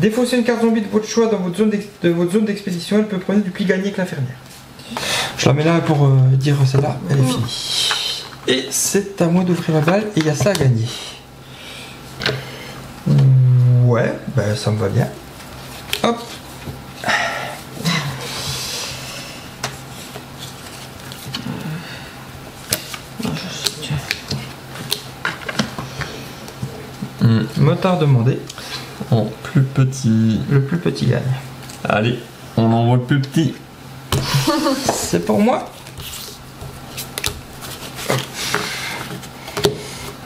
Speaker 1: Défausser une carte zombie de votre choix dans votre zone d'expédition, elle peut prendre du pli gagné avec l'infirmière. Je la mets là pour dire celle-là, elle est finie. Et c'est à moi d'ouvrir la balle, et il y a ça à gagner. Ouais, ben ça me va bien. Hop. Motard demandé,
Speaker 2: En plus petit.
Speaker 1: le plus petit gagne.
Speaker 2: Allez, on envoie le plus petit.
Speaker 1: C'est pour moi.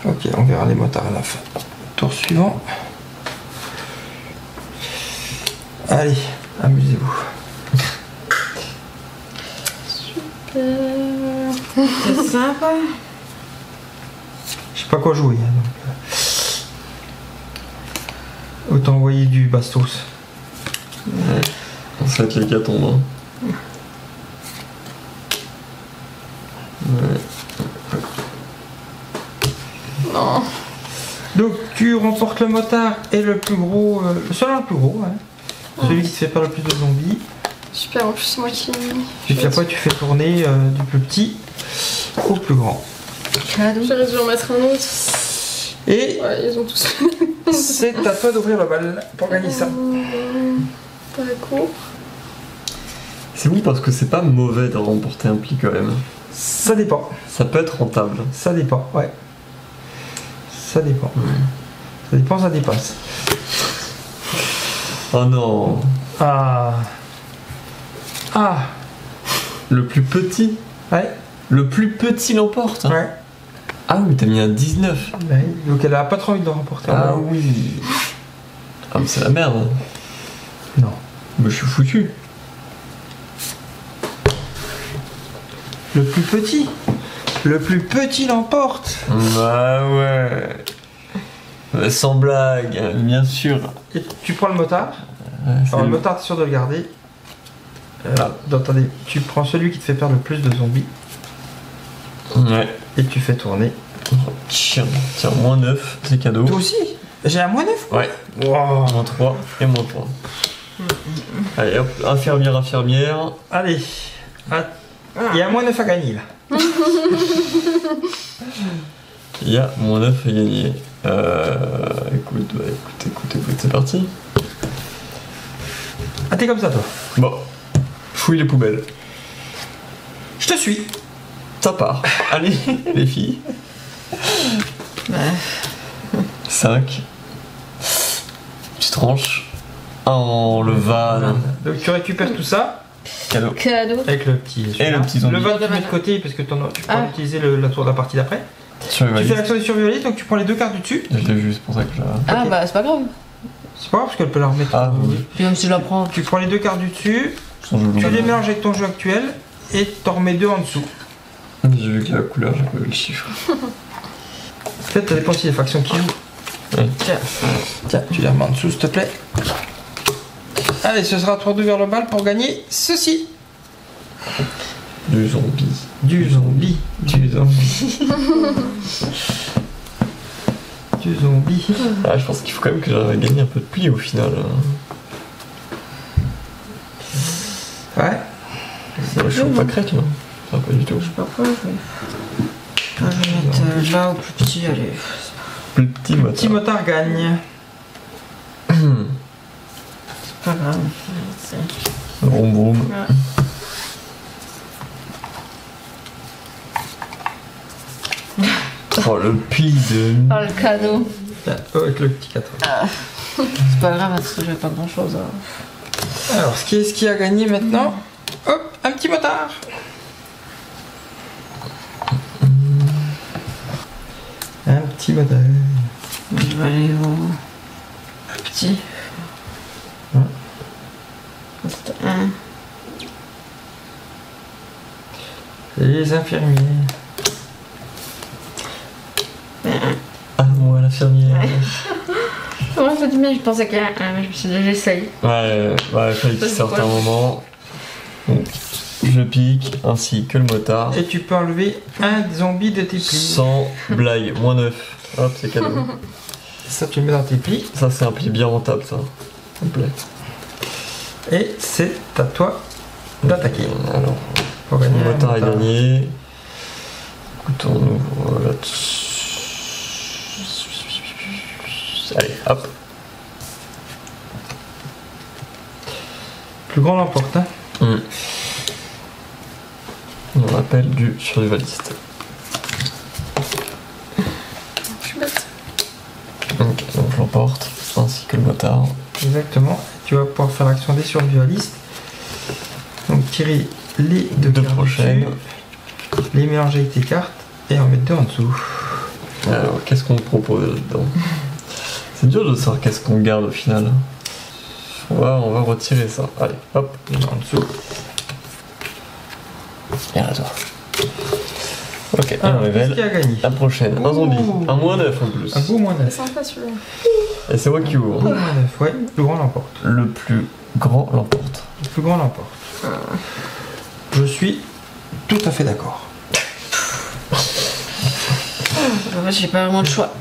Speaker 1: Ok, on verra les motards à la fin. Tour suivant. Allez, amusez-vous.
Speaker 4: C'est sympa.
Speaker 1: Je sais pas quoi jouer. Hein, donc, autant envoyer du bastos.
Speaker 2: Ça va être l'hécatombe. Hein. Ouais.
Speaker 3: Non.
Speaker 1: Donc tu remportes le motard et le plus gros. Seulement le plus gros, hein. Celui qui te fait perdre le plus de zombies.
Speaker 3: Super, en plus c'est moi qui l'ai mis.
Speaker 1: Et puis après tu fais tourner du plus petit au plus grand.
Speaker 4: Cadeau.
Speaker 3: J'aurais dû en mettre un autre.
Speaker 1: Et
Speaker 3: Ouais, ils ont tous.
Speaker 1: c'est à toi d'ouvrir la balle pour gagner ça.
Speaker 3: Pas court.
Speaker 2: C'est bon parce que c'est pas mauvais de remporter un pli quand même.
Speaker 1: Ça dépend.
Speaker 2: Ça peut être rentable.
Speaker 1: Ça dépend, ouais. Ça dépend. Ça dépend, ça dépasse.
Speaker 2: Oh non.
Speaker 1: Ah. Ah.
Speaker 2: Le plus petit.
Speaker 1: Ouais.
Speaker 2: Le plus petit l'emporte. Hein.
Speaker 1: Ouais.
Speaker 2: Ah oui, t'as mis un 19.
Speaker 1: Ouais. Donc elle a pas trop envie de le remporter.
Speaker 2: Ah oui. Ah mais c'est la merde.
Speaker 1: Non.
Speaker 2: Mais je suis foutu.
Speaker 1: Le plus petit. Le plus petit l'emporte.
Speaker 2: Bah ouais. Sans blague, bien sûr.
Speaker 1: Et tu prends le motard.
Speaker 2: Ouais,
Speaker 1: Alors le motard, t'es sûr de le garder. Attendez, tu prends celui qui te fait perdre le plus de zombies
Speaker 2: Ouais.
Speaker 1: et tu fais tourner.
Speaker 2: Tiens, moins 9, c'est cadeau.
Speaker 1: Toi aussi. J'ai un moins 9.
Speaker 2: Ouais.
Speaker 1: Wow.
Speaker 2: Moins 3 et moins 3. Allez hop, infirmière.
Speaker 1: Allez. Ah, il y a un moins 9 à gagner là.
Speaker 2: Il y a moins 9 à gagner. Écoute, c'est parti.
Speaker 1: Ah t'es comme ça toi.
Speaker 2: Bon, fouille les poubelles.
Speaker 1: Je te suis.
Speaker 2: Ça part. Allez, les filles. 5. Petite tranche. Oh, le van.
Speaker 1: Donc tu récupères tout ça
Speaker 2: Cadeau.
Speaker 4: Cadeau.
Speaker 1: avec le petit.
Speaker 2: Et le petit zombie.
Speaker 1: Le van tu mets de côté parce que tu pourras utiliser la tour de la partie d'après.
Speaker 2: Sur les
Speaker 1: Tu fais
Speaker 2: valises.
Speaker 1: l'action des survivaliste, donc tu prends les deux cartes du dessus.
Speaker 2: Je l'ai vu, c'est pour ça que je la...
Speaker 4: Ah
Speaker 1: Ok.
Speaker 4: bah c'est pas grave.
Speaker 1: C'est pas grave parce qu'elle peut la remettre.
Speaker 2: Ah oui.
Speaker 4: Puis même si je la prends.
Speaker 1: Tu prends les deux cartes du dessus,
Speaker 2: Sans jeu de
Speaker 1: tu
Speaker 2: mots.
Speaker 1: les mélanges avec ton jeu actuel et t'en remets 2 en dessous.
Speaker 2: J'ai vu que la couleur, j'ai pas vu le chiffre.
Speaker 1: En fait, ça dépend aussi des factions qui jouent.
Speaker 2: Ouais.
Speaker 1: Tiens, tu les remets en dessous, s'il te plaît. Allez, ce sera à toi d'ouvrir le bal pour gagner ceci.
Speaker 2: Du zombie.
Speaker 1: Du zombie. Du zombie. Du zombie.
Speaker 2: Ah, je pense qu'il faut quand même que j'arrive à gagner un peu de pli au final.
Speaker 1: Ouais.
Speaker 2: Je suis pas crête là. Ah, pas du tout.
Speaker 4: Je sais pas quoi, je vais mettre là au plus petit, allez.
Speaker 2: Plus petit motard.
Speaker 1: Petit motard gagne.
Speaker 4: C'est pas grave.
Speaker 2: Vroom vroom. Oh le pli de...
Speaker 4: Oh le cadeau.
Speaker 1: Tiens, avec le petit 4.
Speaker 4: C'est pas grave parce que j'ai pas grand chose.
Speaker 1: Alors, ce qui a gagné maintenant? Hop, un petit motard. Un petit motard.
Speaker 4: Je vais aller au petit.
Speaker 1: Ouais.
Speaker 4: C'était un.
Speaker 1: Les infirmiers.
Speaker 2: Ah moi l'infirmière.
Speaker 4: Comment ça dit bien? Je pensais qu'il y a un, mais je me suis dit j'essaye.
Speaker 2: Ouais, fallait qu'il
Speaker 4: Ça, c'est
Speaker 2: sorte
Speaker 4: quoi?
Speaker 2: un moment. Donc, je pique ainsi que le motard.
Speaker 1: Et tu peux enlever un zombie de tes plis.
Speaker 2: Sans blague, moins 9. Hop, c'est cadeau.
Speaker 1: Ça, tu le mets dans tes plis.
Speaker 2: Ça, c'est un pli bien rentable, ça. Ça me plaît.
Speaker 1: Et c'est à toi d'attaquer.
Speaker 2: Alors,
Speaker 1: Pour gagner
Speaker 2: le
Speaker 1: un
Speaker 2: motard est
Speaker 1: motard.
Speaker 2: gagné. Écoute, on ouvre là. Allez, hop.
Speaker 1: Plus grand l'emporte. Hein.
Speaker 2: On appelle du survivaliste.
Speaker 3: Je suis bête.
Speaker 2: Donc je l'emporte, ainsi que le motard.
Speaker 1: Exactement. Tu vas pouvoir faire l'action des survivalistes. Donc tirer les deux cartes
Speaker 2: prochaines.
Speaker 1: dessus, les mélanger avec tes cartes et en mettre 2 en dessous.
Speaker 2: Alors, qu'est-ce qu'on propose dedans? C'est dur de savoir qu'est-ce qu'on garde au final. On va retirer ça. Allez, hop,
Speaker 1: En dessous.
Speaker 2: et à toi. Ok, et on
Speaker 1: Alors, qu'est-ce
Speaker 2: révèle
Speaker 1: qui a gagné?
Speaker 2: la prochaine. Un zombie. Un moins 9 en plus.
Speaker 1: Un beau moins
Speaker 3: C'est
Speaker 1: 9.
Speaker 3: sympa celui-là.
Speaker 2: Et c'est moi qui ouvre.
Speaker 1: Beau moins 9, ouais. Le plus grand l'emporte.
Speaker 2: Le plus grand l'emporte.
Speaker 1: Le plus grand l'emporte. Je suis tout à fait d'accord.
Speaker 4: En fait, j'ai pas vraiment de choix.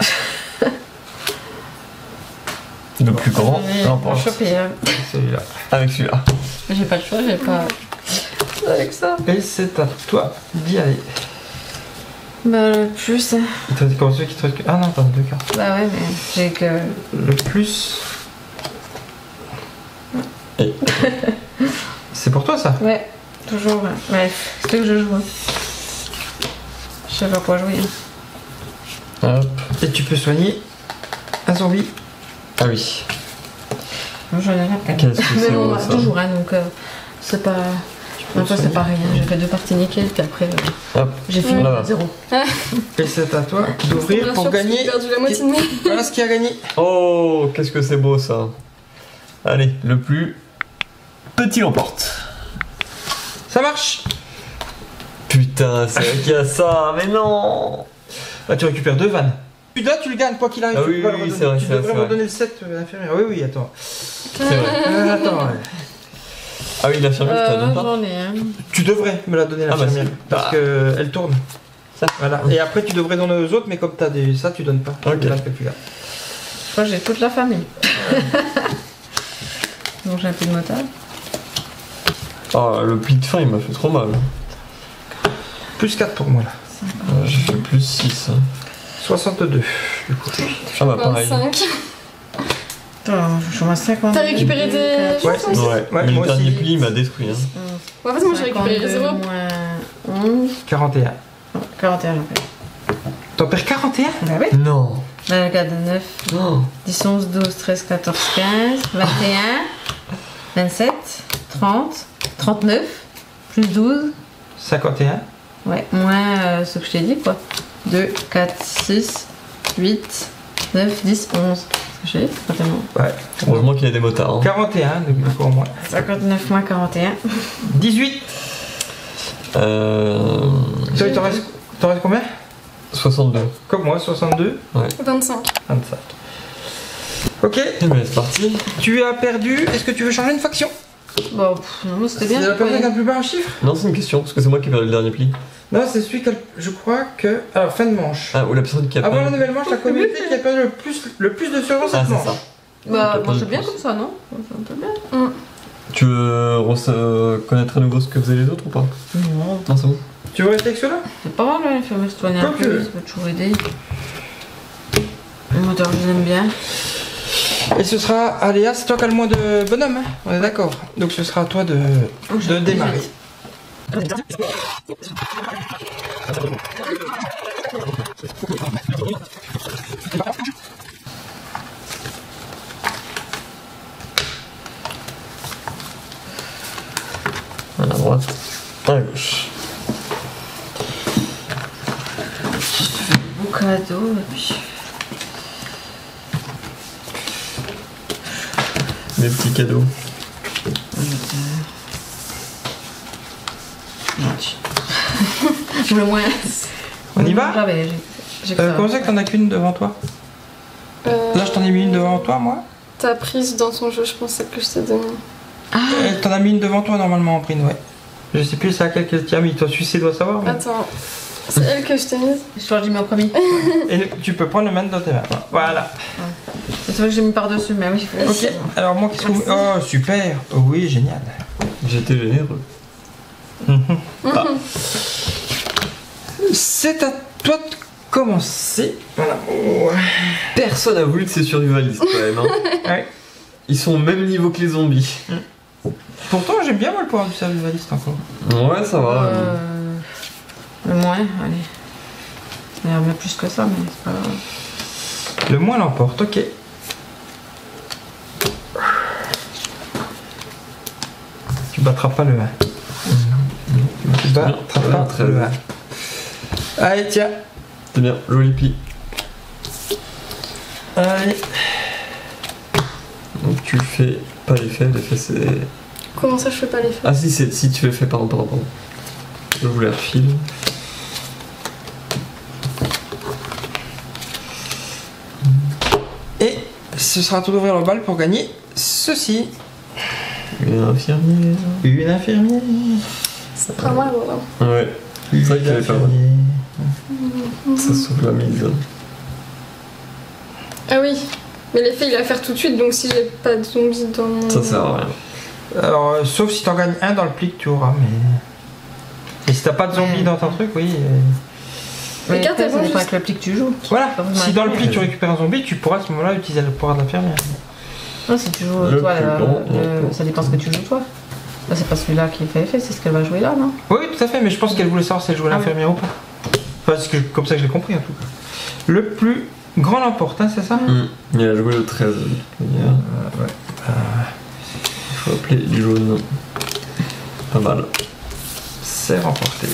Speaker 2: Le plus grand
Speaker 4: On va
Speaker 2: l'emporte.
Speaker 4: choper, hein.
Speaker 1: Celui-là.
Speaker 2: Avec celui-là.
Speaker 4: J'ai pas le choix, j'ai pas. Avec ça.
Speaker 1: Et c'est à toi d'y aller.
Speaker 4: Bah, le plus. Hein.
Speaker 1: Il te reste comme ceux qui te restent que... Ah non, t'as 2 cartes.
Speaker 4: Bah, ouais, mais j'ai que.
Speaker 1: Le plus.
Speaker 2: Et-
Speaker 1: C'est pour toi ça?
Speaker 4: Ouais, toujours. Ouais. Bref, c'est que je joue. Hein. Je sais pas quoi jouer. Hein.
Speaker 2: Hop.
Speaker 1: Et tu peux soigner un zombie.
Speaker 2: Ah oui.
Speaker 4: Moi, j'en ai rien à
Speaker 2: Qu'est-ce que
Speaker 4: Mais
Speaker 2: c'est
Speaker 4: bon,
Speaker 2: beau,
Speaker 4: bah,
Speaker 2: ça.
Speaker 4: toujours, hein, donc c'est pas.
Speaker 1: peux
Speaker 4: Après, c'est
Speaker 1: soigner.
Speaker 4: pareil, hein. J'ai fait 2 parties nickel, puis après,
Speaker 2: Hop.
Speaker 4: j'ai fini
Speaker 2: Là-bas.
Speaker 4: à 0.
Speaker 1: Et c'est à toi d'ouvrir pour gagner.
Speaker 3: J'ai perdu la moitié de mes.
Speaker 1: Voilà ce qui a gagné.
Speaker 2: Oh, qu'est-ce que c'est beau ça. Allez, le plus petit l'emporte.
Speaker 1: Ça marche.
Speaker 2: Putain, c'est vrai qu'il y a ça, mais non.
Speaker 1: Là, tu récupères 2 vannes. Là, tu le gagnes, quoi qu'il arrive.
Speaker 2: Ah
Speaker 1: tu
Speaker 2: oui,
Speaker 1: peux pas
Speaker 2: oui,
Speaker 1: le redonner.
Speaker 2: c'est vrai,
Speaker 1: Tu
Speaker 2: c'est vrai,
Speaker 1: devrais
Speaker 2: c'est
Speaker 1: me
Speaker 2: vrai.
Speaker 1: redonner le 7 infirmière. Oui, oui, attends.
Speaker 2: C'est vrai.
Speaker 1: Attends, ouais.
Speaker 2: Ah oui, l'infirmière, je te la donne pas.
Speaker 4: J'en ai un.
Speaker 1: Tu devrais me la donner,
Speaker 2: Ah, bah,
Speaker 1: l'infirmière.
Speaker 2: si.
Speaker 1: Parce
Speaker 2: Ah.
Speaker 1: que elle tourne.
Speaker 2: Ça.
Speaker 1: Voilà. Et après, tu devrais donner aux autres, mais comme t'as des. Ça, tu donnes pas.
Speaker 2: Ok.
Speaker 1: C'est là que tu gardes.
Speaker 4: Moi, j'ai toute la famille. Donc, j'ai un peu de motard.
Speaker 2: Ah, le pli de fin, il m'a fait trop mal.
Speaker 1: Plus 4 pour moi, là.
Speaker 2: J'ai fait plus 6.
Speaker 1: 62. Du coup.
Speaker 2: Ah bah pareil.
Speaker 3: 25.
Speaker 4: Attends, je suis à 50.
Speaker 3: T'as récupéré des
Speaker 1: Ouais,
Speaker 3: choses toi aussi
Speaker 2: Ouais,
Speaker 1: Ouais,
Speaker 2: mais le
Speaker 1: moi
Speaker 2: dernier
Speaker 1: aussi.
Speaker 2: pli, il m'a détruit. Hein.
Speaker 3: En fait, moi j'ai récupéré les 0.
Speaker 4: moins 11.
Speaker 1: 41.
Speaker 4: Non, 41, j'en fais.
Speaker 1: T'en perds 41?
Speaker 4: Bah oui.
Speaker 2: Non.
Speaker 4: Là, le gars de 9,
Speaker 2: Oh.
Speaker 4: 10, 11, 12, 13, 14, 15, 21, 27, 30, 39, plus 12.
Speaker 1: 51.
Speaker 4: Ouais, moins ce que je t'ai dit, quoi. 2, 4, 6, 8, 9, 10, 11. C'est ce que je t'ai dit, totalement.
Speaker 1: Ouais.
Speaker 2: Heureusement qu'il y a des motards. Hein.
Speaker 1: 41, donc du coup, au moins.
Speaker 4: 59 moins 41.
Speaker 1: 18. Toi, il t'en reste combien?
Speaker 2: 62.
Speaker 1: Comme moi, 62.
Speaker 3: 25.
Speaker 1: 25. Ok,
Speaker 2: Eh ben c'est parti.
Speaker 1: tu as perdu. Est-ce que tu veux changer une faction?
Speaker 4: Bon, non, c'était bien.
Speaker 1: C'est la personne qui a le plus bas en chiffre?
Speaker 2: Non, c'est une question, parce que c'est moi qui ai perdu le dernier pli.
Speaker 1: Non, c'est celui qui a, je crois que... Alors, fin de manche.
Speaker 2: Ah, ou la personne qui a
Speaker 1: Avant la
Speaker 2: perdu.
Speaker 1: nouvelle manche, la communauté qui a perdu le plus de survie
Speaker 2: Ah,
Speaker 1: cette
Speaker 2: c'est
Speaker 1: manche.
Speaker 2: ça.
Speaker 4: Bah,
Speaker 2: Donc,
Speaker 4: moi
Speaker 2: pas
Speaker 4: c'est
Speaker 2: de
Speaker 4: bien
Speaker 2: plus.
Speaker 4: comme ça, non? C'est un peu bien.
Speaker 2: Tu veux connaître à nouveau ce que faisaient les autres ou pas?
Speaker 4: Non,
Speaker 2: Non, c'est bon.
Speaker 1: Tu veux rester avec ceux-là?
Speaker 4: c'est pas mal, l'infirmière citoyenne un
Speaker 1: Comme tu
Speaker 4: peu,
Speaker 1: veux.
Speaker 4: ça peut toujours aider. Le moteur, je l'aime bien.
Speaker 1: Et ce sera... Aléa, c'est toi qui as le moins de bonhomme, hein, on est d'accord. Donc ce sera à toi de démarrer.
Speaker 2: À droite, à gauche.
Speaker 4: Beau cadeau, et puis.
Speaker 2: Des petits cadeaux.
Speaker 4: Le moins.
Speaker 1: On y va?
Speaker 4: J'avais, j'ai que ça.
Speaker 1: Comment ça que t'en as qu'une devant toi? Là, je t'en ai mis une devant toi, moi.
Speaker 3: T'as prise dans ton jeu, je pense, celle que je t'ai donnée.
Speaker 1: T'en as mis une devant toi, normalement, en prime, ouais. Je sais plus c'est à quelle que tu as mis. Toi, celui-ci doit savoir. Mais...
Speaker 3: Attends, c'est elle que je t'ai mise.
Speaker 4: Je crois que j'ai mis en premier.
Speaker 1: Et tu peux prendre le même dans tes mains. Voilà.
Speaker 4: C'est vrai que j'ai mis par-dessus, mais oui.
Speaker 1: Ok. Alors, moi, qu'est-ce que vous... Oh, super. Oh, oui, génial.
Speaker 2: J'étais généreux.
Speaker 1: Ah. C'est à toi de commencer. Voilà. Oh.
Speaker 2: Personne n'a voulu de ces survivalistes quand même. Hein.
Speaker 1: Ouais.
Speaker 2: Ils sont au même niveau que les zombies.
Speaker 1: Pourtant, j'aime bien moi le pouvoir du survivaliste encore.
Speaker 2: Ouais, ça va.
Speaker 4: Le moins, allez. Il y en a plus que ça, mais c'est pas grave.
Speaker 1: Le moins l'emporte, ok. Tu battras pas le 1. Tu battras
Speaker 2: Bien,
Speaker 1: pas
Speaker 2: très
Speaker 1: le
Speaker 2: bien.
Speaker 1: 1. Allez, tiens.
Speaker 2: C'est bien, joli pli.
Speaker 1: Allez.
Speaker 2: Donc tu fais pas l'effet c'est...
Speaker 3: Comment ça, je fais pas l'effet?
Speaker 2: Ah si tu fais l'effet, pardon. Je voulais refile.
Speaker 1: Et ce sera à toi d'ouvrir le bal pour gagner ceci.
Speaker 2: Une infirmière.
Speaker 1: Une infirmière.
Speaker 3: C'est pas mal, voilà.
Speaker 2: Ouais. C'est vrai qu'il avait pas mal. Ça sauve la mise.
Speaker 3: Ah oui, mais l'effet il va faire tout de suite, donc si j'ai pas de zombies dans mon...
Speaker 2: Ça sert à rien.
Speaker 1: Alors, sauf si t'en gagnes un dans le pli que tu auras, mais... Et si t'as pas de zombies dans ton truc, oui...
Speaker 4: Mais
Speaker 3: carte,
Speaker 4: après,
Speaker 3: elles
Speaker 4: ça
Speaker 3: vont
Speaker 4: dépend
Speaker 3: juste-
Speaker 4: avec le pli que tu joues.
Speaker 1: Voilà,
Speaker 4: Pas
Speaker 1: si dans le pli
Speaker 2: mal.
Speaker 1: tu récupères un zombie, tu pourras à ce moment-là utiliser le pouvoir de l'infirmière.
Speaker 4: Non, si tu joues,
Speaker 2: Le
Speaker 4: toi,
Speaker 2: plus grand,
Speaker 4: ça dépend ce que tu joues, toi. Là, c'est pas celui-là qui fait effet, c'est ce qu'elle va jouer là, non?
Speaker 1: Oui, tout à fait, mais je pense qu'elle voulait savoir si elle jouait
Speaker 4: Ah
Speaker 1: l'infirmière ou pas. Enfin, c'est comme ça que je l'ai compris en tout cas. Le plus grand l'emporte, hein, c'est ça?
Speaker 2: Il a joué le 13.
Speaker 1: Ouais.
Speaker 2: Il faut appeler du jaune. Pas mal.
Speaker 1: C'est remporté.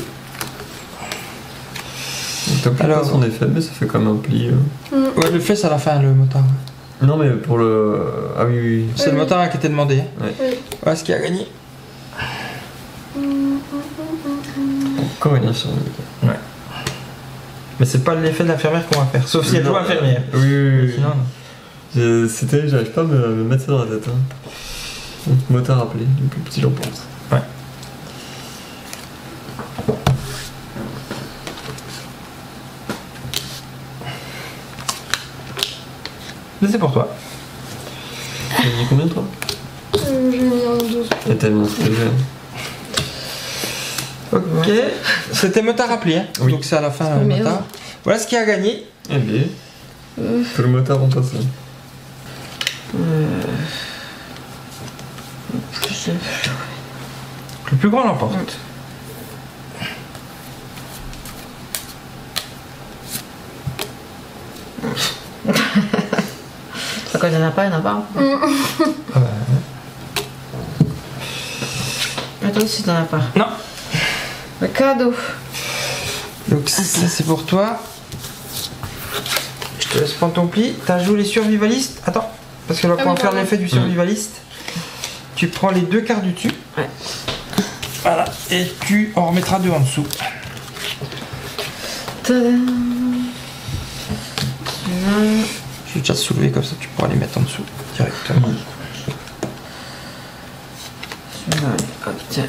Speaker 2: Donc t'as plus
Speaker 1: Alors-
Speaker 2: pas son effet, mais ça fait comme un pli.
Speaker 1: Ouais, le fait, c'est à la fin, le motard.
Speaker 2: Non mais pour le... Ah oui.
Speaker 1: C'est le
Speaker 3: Oui.
Speaker 1: motard qui était demandé. Hein.
Speaker 3: Oui.
Speaker 1: Voilà ce qui a gagné.
Speaker 2: Encore une infirmière.
Speaker 1: Mais c'est pas l'effet de l'infirmière qu'on va faire, sauf si elle joue infirmière.
Speaker 2: Oui.
Speaker 1: Sinon, non.
Speaker 2: C'était... J'arrive pas à me mettre ça dans la tête. Hein. Donc motard appelé, le plus petit l'emporte.
Speaker 1: Ouais. Mais c'est pour toi.
Speaker 2: T'as mis combien toi?
Speaker 3: J'ai mis un 12.
Speaker 2: Et t'as mis un PV.
Speaker 1: Ok. C'était motard appelé, hein.
Speaker 2: Oui.
Speaker 1: Donc c'est à la fin,
Speaker 4: Oh, merde.
Speaker 1: motard. Voilà ce qui a gagné.
Speaker 2: Eh bien. Que le motard remplace.
Speaker 1: Le plus grand l'emporte.
Speaker 4: Quand il y en a pas, il y en a pas.
Speaker 1: Ah bah,
Speaker 4: Attends, si t'en as pas.
Speaker 1: non.
Speaker 4: Le cadeau.
Speaker 1: Donc ça c'est pour toi. Je te laisse prendre ton pli. T'as joué les survivalistes. Attends, parce qu'elle va pouvoir
Speaker 3: oui,
Speaker 1: faire
Speaker 3: pardon.
Speaker 1: l'effet du survivaliste. Tu prends les deux cartes du dessus.
Speaker 4: Ouais.
Speaker 1: Voilà, et tu en remettras 2 en dessous.
Speaker 4: Tadam.
Speaker 1: Je vais déjà te soulever comme ça, tu pourras les mettre en dessous directement.
Speaker 4: Hop, tiens.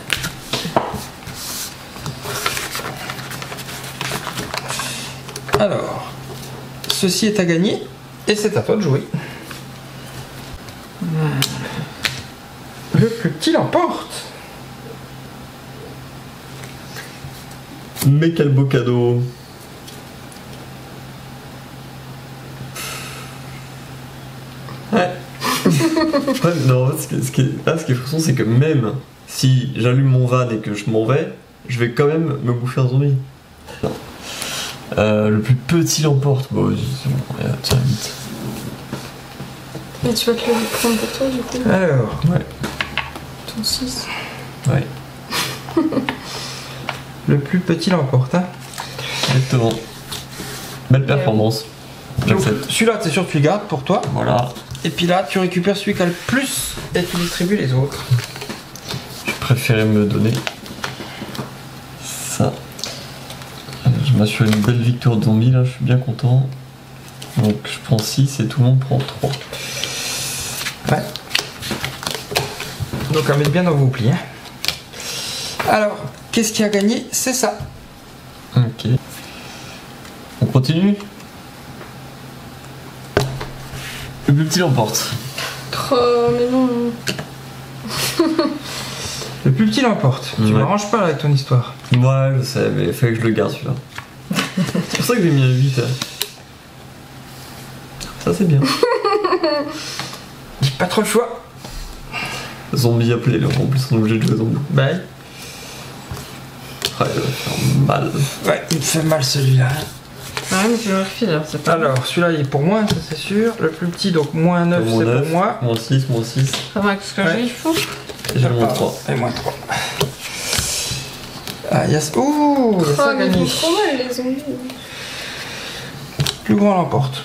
Speaker 1: Alors, ceci est à gagner et c'est à toi de jouer. Le plus petit l'emporte.
Speaker 2: Mais quel beau cadeau. Ouais. Ouais, non, ce qui est frustrant, c'est que même si j'allume mon van et que je m'en vais, je vais quand même me bouffer un zombie. Non. Le plus petit l'emporte. Bon, vas-y, c'est bon, regarde, tiens, vite.
Speaker 3: Mais tu vas te le prendre pour toi du coup.
Speaker 1: Alors,
Speaker 2: Ouais,
Speaker 3: Ton 6.
Speaker 2: ouais,
Speaker 1: le plus petit l'emporte. Hein.
Speaker 2: exactement. Belle performance.
Speaker 1: Donc,
Speaker 2: J'accepte.
Speaker 1: celui-là, c'est sûr que tu le gardes pour toi.
Speaker 2: Voilà.
Speaker 1: Et puis là, tu récupères celui qui a le plus et tu distribues les autres.
Speaker 2: Je préférais me donner ça. Je m'assure une belle victoire de zombie là, je suis bien content. Donc je prends 6 et tout le monde prend 3.
Speaker 1: Ouais. Donc à mettre bien dans vos plis. Hein. Alors, qu'est-ce qui a gagné? C'est ça.
Speaker 2: Ok. On continue. Le plus petit l'emporte.
Speaker 3: Oh, mais non.
Speaker 1: Le plus petit l'emporte. Tu
Speaker 2: Ouais.
Speaker 1: m'arranges pas là, avec ton histoire.
Speaker 2: Ouais, je sais, mais il fallait que je le garde celui-là. C'est pour ça que j'ai mis un 8. Ça c'est bien.
Speaker 1: J'ai pas trop le choix.
Speaker 2: Zombie appelé là, en plus on est obligé de jouer zombie.
Speaker 1: Bye.
Speaker 2: Ouais, il va faire mal.
Speaker 1: Ouais, il me fait mal celui-là.
Speaker 4: Ah, mais tu le refilles alors, c'est pas.
Speaker 1: Alors, celui-là il est pour moi, ça c'est sûr. Le plus petit, donc moins 9, c'est pour moi.
Speaker 2: Moins 6, moins 6.
Speaker 4: Pas mal que ce que
Speaker 1: Ouais.
Speaker 4: j'ai, il faut.
Speaker 2: Et j'ai le moins 3.
Speaker 1: Et moins 3. Ah, yes. Ouh, il y a ça
Speaker 3: Oh, mais ils
Speaker 1: gagné.
Speaker 3: font trop mal les zombies.
Speaker 1: Plus grand l'emporte.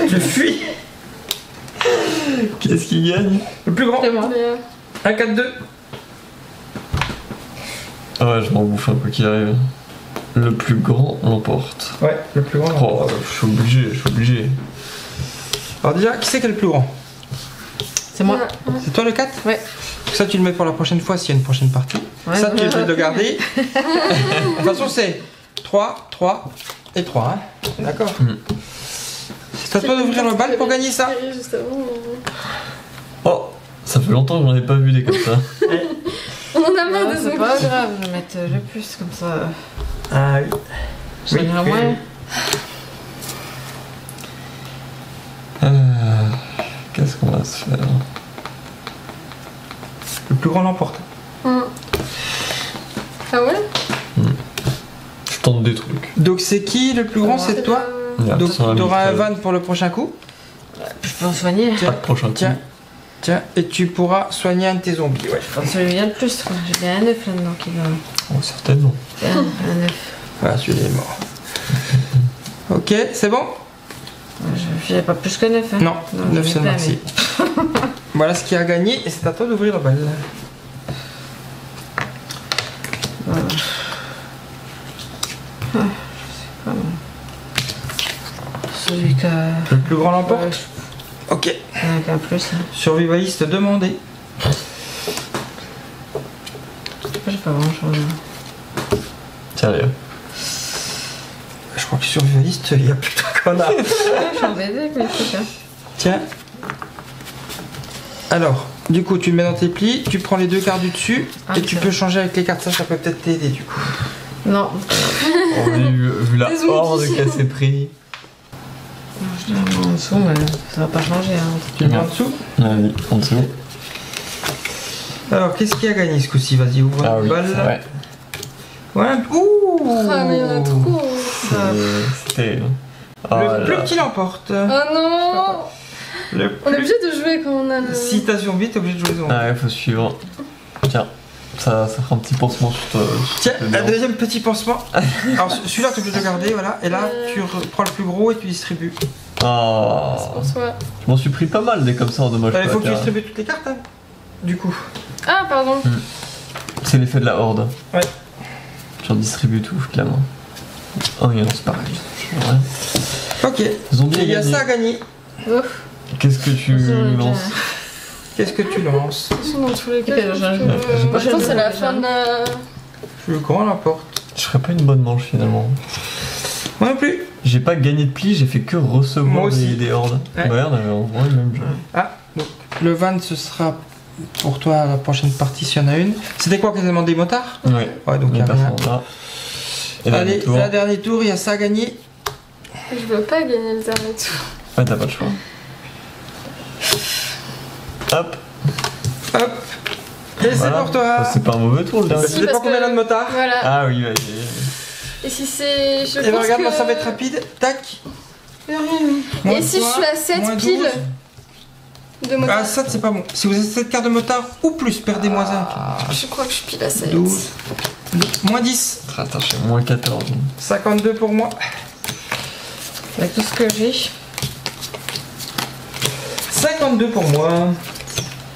Speaker 1: Je fuis.
Speaker 2: Qu'est-ce qui gagne?
Speaker 1: Le plus grand.
Speaker 4: C'est moi.
Speaker 3: Mais,
Speaker 1: 1, 4, 2.
Speaker 2: Ah ouais, je m'en bouffe un peu qu'il arrive. Le plus grand l'emporte.
Speaker 1: Ouais, le plus grand.
Speaker 2: Oh, je suis obligé.
Speaker 1: Alors déjà, qui c'est qui est le plus grand?
Speaker 4: C'est moi.
Speaker 1: C'est toi le 4?
Speaker 4: Ouais.
Speaker 1: Ça tu le mets pour la prochaine fois s'il y a une prochaine partie.
Speaker 4: Ouais,
Speaker 1: ça tu es
Speaker 4: ouais.
Speaker 1: obligé de le garder. De toute façon c'est 3, 3 et 3. Hein. D'accord. C'est à toi d'ouvrir le bal pour gagner ça.
Speaker 3: Juste avant,
Speaker 2: Oh, ça fait longtemps que j'en ai pas vu des comme ça.
Speaker 3: on en a marre
Speaker 4: Ouais,
Speaker 3: des
Speaker 4: c'est
Speaker 3: zombies.
Speaker 4: pas grave, je vais mettre le plus comme ça.
Speaker 1: Ah oui.
Speaker 4: J'en ai un moins.
Speaker 2: Qu'est-ce qu'on va se faire?
Speaker 1: Le plus grand l'emporte.
Speaker 3: Ah ouais.
Speaker 2: Je tente des trucs.
Speaker 1: Donc c'est qui le plus grand? C'est toi.
Speaker 2: Regarde,
Speaker 1: Donc
Speaker 2: sur la
Speaker 1: tu auras un
Speaker 2: vitre,
Speaker 1: van pour le prochain coup.
Speaker 4: Je peux en soigner.
Speaker 2: pas de prochain coup.
Speaker 1: Tiens. Tiens, et tu pourras soigner un de tes zombies. Ouais.
Speaker 4: Enfin, celui-là de plus, quoi. J'ai bien un 9 là-dedans qui va.
Speaker 2: Oh, certainement.
Speaker 4: Un 9.
Speaker 1: Voilà, celui-là est mort. Ok, c'est bon?
Speaker 4: J'ai pas plus que 9. Hein.
Speaker 1: Non,
Speaker 4: j'en
Speaker 1: 9
Speaker 4: ai
Speaker 1: c'est le
Speaker 4: plein,
Speaker 1: maxi. Voilà ce qui a gagné et c'est à toi d'ouvrir le bal.
Speaker 4: Voilà. Celui qui a.
Speaker 1: Le plus grand l'emporte.
Speaker 4: Ouais,
Speaker 1: Ok.
Speaker 4: avec un plus. Hein.
Speaker 1: Survivaliste demandé.
Speaker 4: J'ai pas grand chose.
Speaker 2: Sérieux.
Speaker 1: Je crois que survivaliste, il y a plus de qu'on a.
Speaker 4: Je suis embêtée avec mes trucs. Hein.
Speaker 1: Tiens. Alors, du coup, tu le mets dans tes plis, tu prends les 2 cartes du dessus
Speaker 4: Ah,
Speaker 1: et tu
Speaker 4: tiens.
Speaker 1: peux changer avec les cartes. Ça peut peut-être t'aider du coup.
Speaker 4: Non.
Speaker 2: On a vu la
Speaker 3: Des zombies.
Speaker 2: horde qu'elle s'est pris.
Speaker 4: Je l'ai en dessous, mais ça va pas changer. Hein.
Speaker 1: Tu le mets en dessous.
Speaker 2: Allez, en dessous.
Speaker 1: Alors, qu'est-ce qui a gagné ce coup-ci? Vas-y, ouvre
Speaker 2: Ah
Speaker 1: le
Speaker 2: oui,
Speaker 1: bal.
Speaker 2: c'est vrai.
Speaker 1: Voilà. Ouh.
Speaker 3: Ah, mais il y en a trop.
Speaker 2: C'était.
Speaker 1: Le plus petit l'emporte.
Speaker 3: Ah non.
Speaker 1: Le
Speaker 3: On est
Speaker 1: plus...
Speaker 3: obligé de jouer quand on a le.
Speaker 1: Si t'as survécu, t'es obligé de jouer zombie.
Speaker 2: Ah ouais, faut suivre. Tiens. Ça fera un petit pansement sur toi.
Speaker 1: Tiens, un deuxième petit pansement. Alors celui-là tu peux le garder, voilà. Et là tu prends le plus gros et tu distribues.
Speaker 2: Ah,
Speaker 3: C'est pour toi.
Speaker 2: je m'en suis pris pas mal des comme ça en dommage.
Speaker 1: Il faut que tu
Speaker 2: collatéraux.
Speaker 1: distribues toutes les cartes, hein, du coup.
Speaker 3: Ah, pardon.
Speaker 2: C'est l'effet de la horde.
Speaker 1: Ouais.
Speaker 2: J'en distribue tout, clairement. Oh, regarde, c'est pareil. Ça change rien.
Speaker 1: Ok.
Speaker 2: Zombie
Speaker 1: Et il y a
Speaker 2: gagné.
Speaker 1: ça à gagner.
Speaker 3: Ouf.
Speaker 2: Qu'est-ce que tu lances?
Speaker 1: Qu'est-ce que tu lances?
Speaker 3: De toute façon, dans tous les cas,
Speaker 4: Ok,
Speaker 3: je
Speaker 4: j'ai
Speaker 3: pense
Speaker 4: pas
Speaker 3: que- Attends,
Speaker 4: joué
Speaker 3: c'est la
Speaker 4: déjà.
Speaker 3: fin de la.
Speaker 1: Je grand la porte.
Speaker 2: Je ferais pas une bonne manche finalement.
Speaker 1: Moi non plus.
Speaker 2: J'ai pas gagné de pli, j'ai fait que
Speaker 1: Moi
Speaker 2: recevoir
Speaker 1: aussi.
Speaker 2: des hordes.
Speaker 1: Ouais.
Speaker 2: Bah regarde, on voit le même jeu.
Speaker 1: Ah, donc le van ce sera pour toi la prochaine partie s'il y en a une. C'était quoi qu'elle a demandé, motard?
Speaker 2: Ouais.
Speaker 1: Ouais, donc il y a
Speaker 2: On
Speaker 1: rien.
Speaker 2: passe là. Et là,
Speaker 1: Allez,
Speaker 2: le tour.
Speaker 1: la dernier tour, il y a ça à gagner.
Speaker 3: Je veux pas gagner le dernier tour.
Speaker 2: Ouais, t'as pas le choix. Hop.
Speaker 1: Hop. Et c'est
Speaker 2: Voilà.
Speaker 1: pour toi.
Speaker 2: Oh, c'est pas un mauvais tour le dernier.
Speaker 3: Si,
Speaker 1: Ça dépend
Speaker 3: parce
Speaker 1: combien
Speaker 3: que-
Speaker 1: il a de motard.
Speaker 3: Voilà.
Speaker 2: Ah oui, ouais.
Speaker 3: Et si c'est. Je
Speaker 1: Et ben
Speaker 3: pense
Speaker 1: regarde,
Speaker 3: que...
Speaker 1: là ça va être rapide. Tac.
Speaker 3: Et si je suis à 7 piles de
Speaker 1: Ah,
Speaker 3: motard?
Speaker 1: 7 c'est pas bon. Si vous avez 7 cartes de motard ou plus, perdez moins 1.
Speaker 3: Je crois que je suis pile à 7.
Speaker 1: 12. Moins 10.
Speaker 2: Attends, je suis moins 14.
Speaker 1: 52 pour moi.
Speaker 4: Avec tout ce que j'ai.
Speaker 1: 52 pour moi.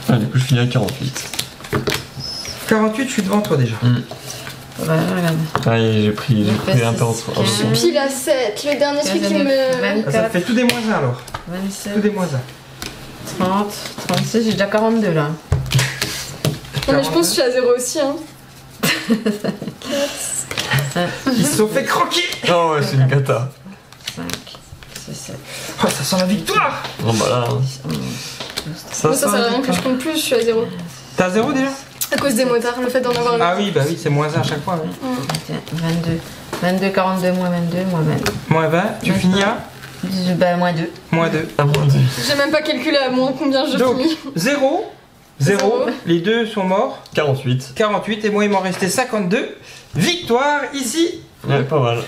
Speaker 2: Ah, du coup, je finis à 48.
Speaker 1: 48, je suis devant toi déjà.
Speaker 4: Voilà, regarde.
Speaker 2: Ah, j'ai pris un peu en
Speaker 4: Je
Speaker 3: Je suis pile à 7. Le dernier truc qui me.
Speaker 1: Ah, ça fait tout des moins 1 alors.
Speaker 4: 27,
Speaker 1: Tout des moins 1.
Speaker 4: 30, 36, j'ai déjà 42 là.
Speaker 3: Non, mais je pense que je suis à 0 aussi. Hein.
Speaker 1: Ils se sont fait croquer.
Speaker 2: Oh, ouais, c'est une cata.
Speaker 4: 5, 6, 7,
Speaker 1: Oh, ça sent la victoire.
Speaker 2: Non, bah là.
Speaker 4: 10, 11, 12,
Speaker 3: Moi, ça
Speaker 1: sent
Speaker 3: sert
Speaker 1: la
Speaker 3: à rien que je
Speaker 1: victoire.
Speaker 3: compte plus, je suis à 0.
Speaker 1: T'es à 0 déjà?
Speaker 3: À cause des motards, le fait d'en avoir
Speaker 1: Ah oui, bah oui, c'est moins 1 à chaque fois. Ouais.
Speaker 4: 21, 22. 22, 42, moins 22, moins 20.
Speaker 1: Moins 20, tu
Speaker 4: Ouais.
Speaker 1: finis à
Speaker 4: 18, bah, moins 2.
Speaker 1: moins 2.
Speaker 2: À moins 2.
Speaker 3: J'ai même pas calculé à moins combien je
Speaker 1: Donc,
Speaker 3: finis.
Speaker 1: 0, 0,
Speaker 3: Zéro.
Speaker 1: les deux sont morts.
Speaker 2: 48.
Speaker 1: 48 et moi il m'en restait 52. Victoire ici.
Speaker 2: Ouais, pas mal.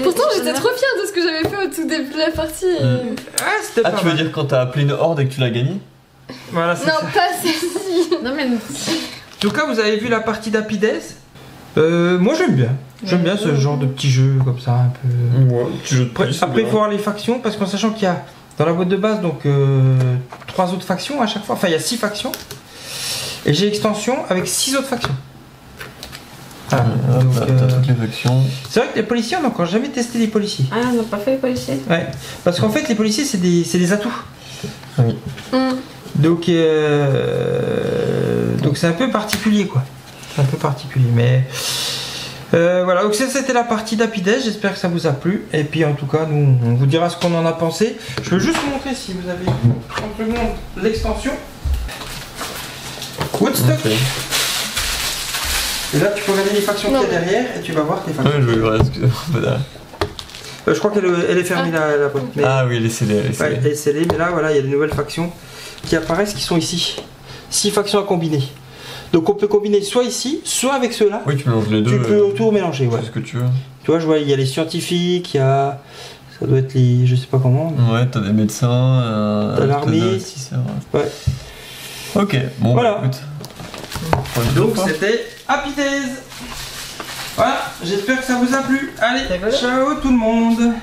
Speaker 3: Pourtant, j'étais trop fière de ce que j'avais fait au tout début de la partie. et-
Speaker 1: Ah, c'était
Speaker 2: Ah,
Speaker 1: pas
Speaker 2: tu veux
Speaker 1: mal.
Speaker 2: dire quand t'as appelé une horde et que tu l'as gagné?
Speaker 1: Voilà, c'est
Speaker 3: Non,
Speaker 1: ça.
Speaker 3: pas celle-ci.
Speaker 4: Non, mais.
Speaker 1: En tout cas, vous avez vu la partie d'Apides. Moi j'aime bien. J'aime bien ce genre de petit jeu comme ça, un peu.
Speaker 2: Ouais, tu joues de
Speaker 1: Après, il faut voir les factions parce qu'en sachant qu'il y a dans la boîte de base donc 3 autres factions à chaque fois. Enfin, il y a 6 factions. Et j'ai extension avec 6 autres factions. Voilà. Donc,
Speaker 2: T'as toutes les factions.
Speaker 1: c'est vrai que les policiers, on n'a encore jamais testé les policiers.
Speaker 4: Ah, on n'a pas fait les policiers.
Speaker 1: Ouais. Parce qu'en fait, les policiers, c'est des atouts.
Speaker 2: Oui.
Speaker 1: Donc c'est un peu particulier quoi. C'est un peu particulier. Mais voilà, donc c'était la partie d'Apides, j'espère que ça vous a plu. Et puis en tout cas, nous on vous dira ce qu'on en a pensé. Je veux juste vous montrer si vous avez 30 secondes l'extension. Woodstock.
Speaker 2: Ok.
Speaker 1: Et là tu peux regarder les factions qu'il y a
Speaker 3: Non.
Speaker 1: derrière et tu vas voir tes factions.
Speaker 2: Ouais, je vais voir, excusez-moi.
Speaker 1: Je crois qu'elle est fermée la boîte. Mais-
Speaker 2: Ah oui, laissez-les.
Speaker 1: Ouais, et c'est les, mais là voilà, il y a des nouvelles factions qui apparaissent qui sont ici. 6 factions à combiner. Donc on peut combiner soit ici, soit avec ceux-là.
Speaker 2: Oui, tu mélanges les deux.
Speaker 1: Tu peux tout mélanger, ouais.
Speaker 2: C'est ce que tu veux.
Speaker 1: Tu vois, je vois, il y a les scientifiques, il y a. Ça doit être les. Je sais pas comment. mais-
Speaker 2: Ouais, t'as des médecins.
Speaker 1: T'as l'armée.
Speaker 2: des investisseurs.
Speaker 1: Ouais.
Speaker 2: Ok, bon,
Speaker 1: Voilà.
Speaker 2: bah, écoute.
Speaker 1: Donc c'était Apides. Voilà, j'espère que ça vous a plu. Allez,
Speaker 4: Rigolo.
Speaker 1: ciao tout le monde.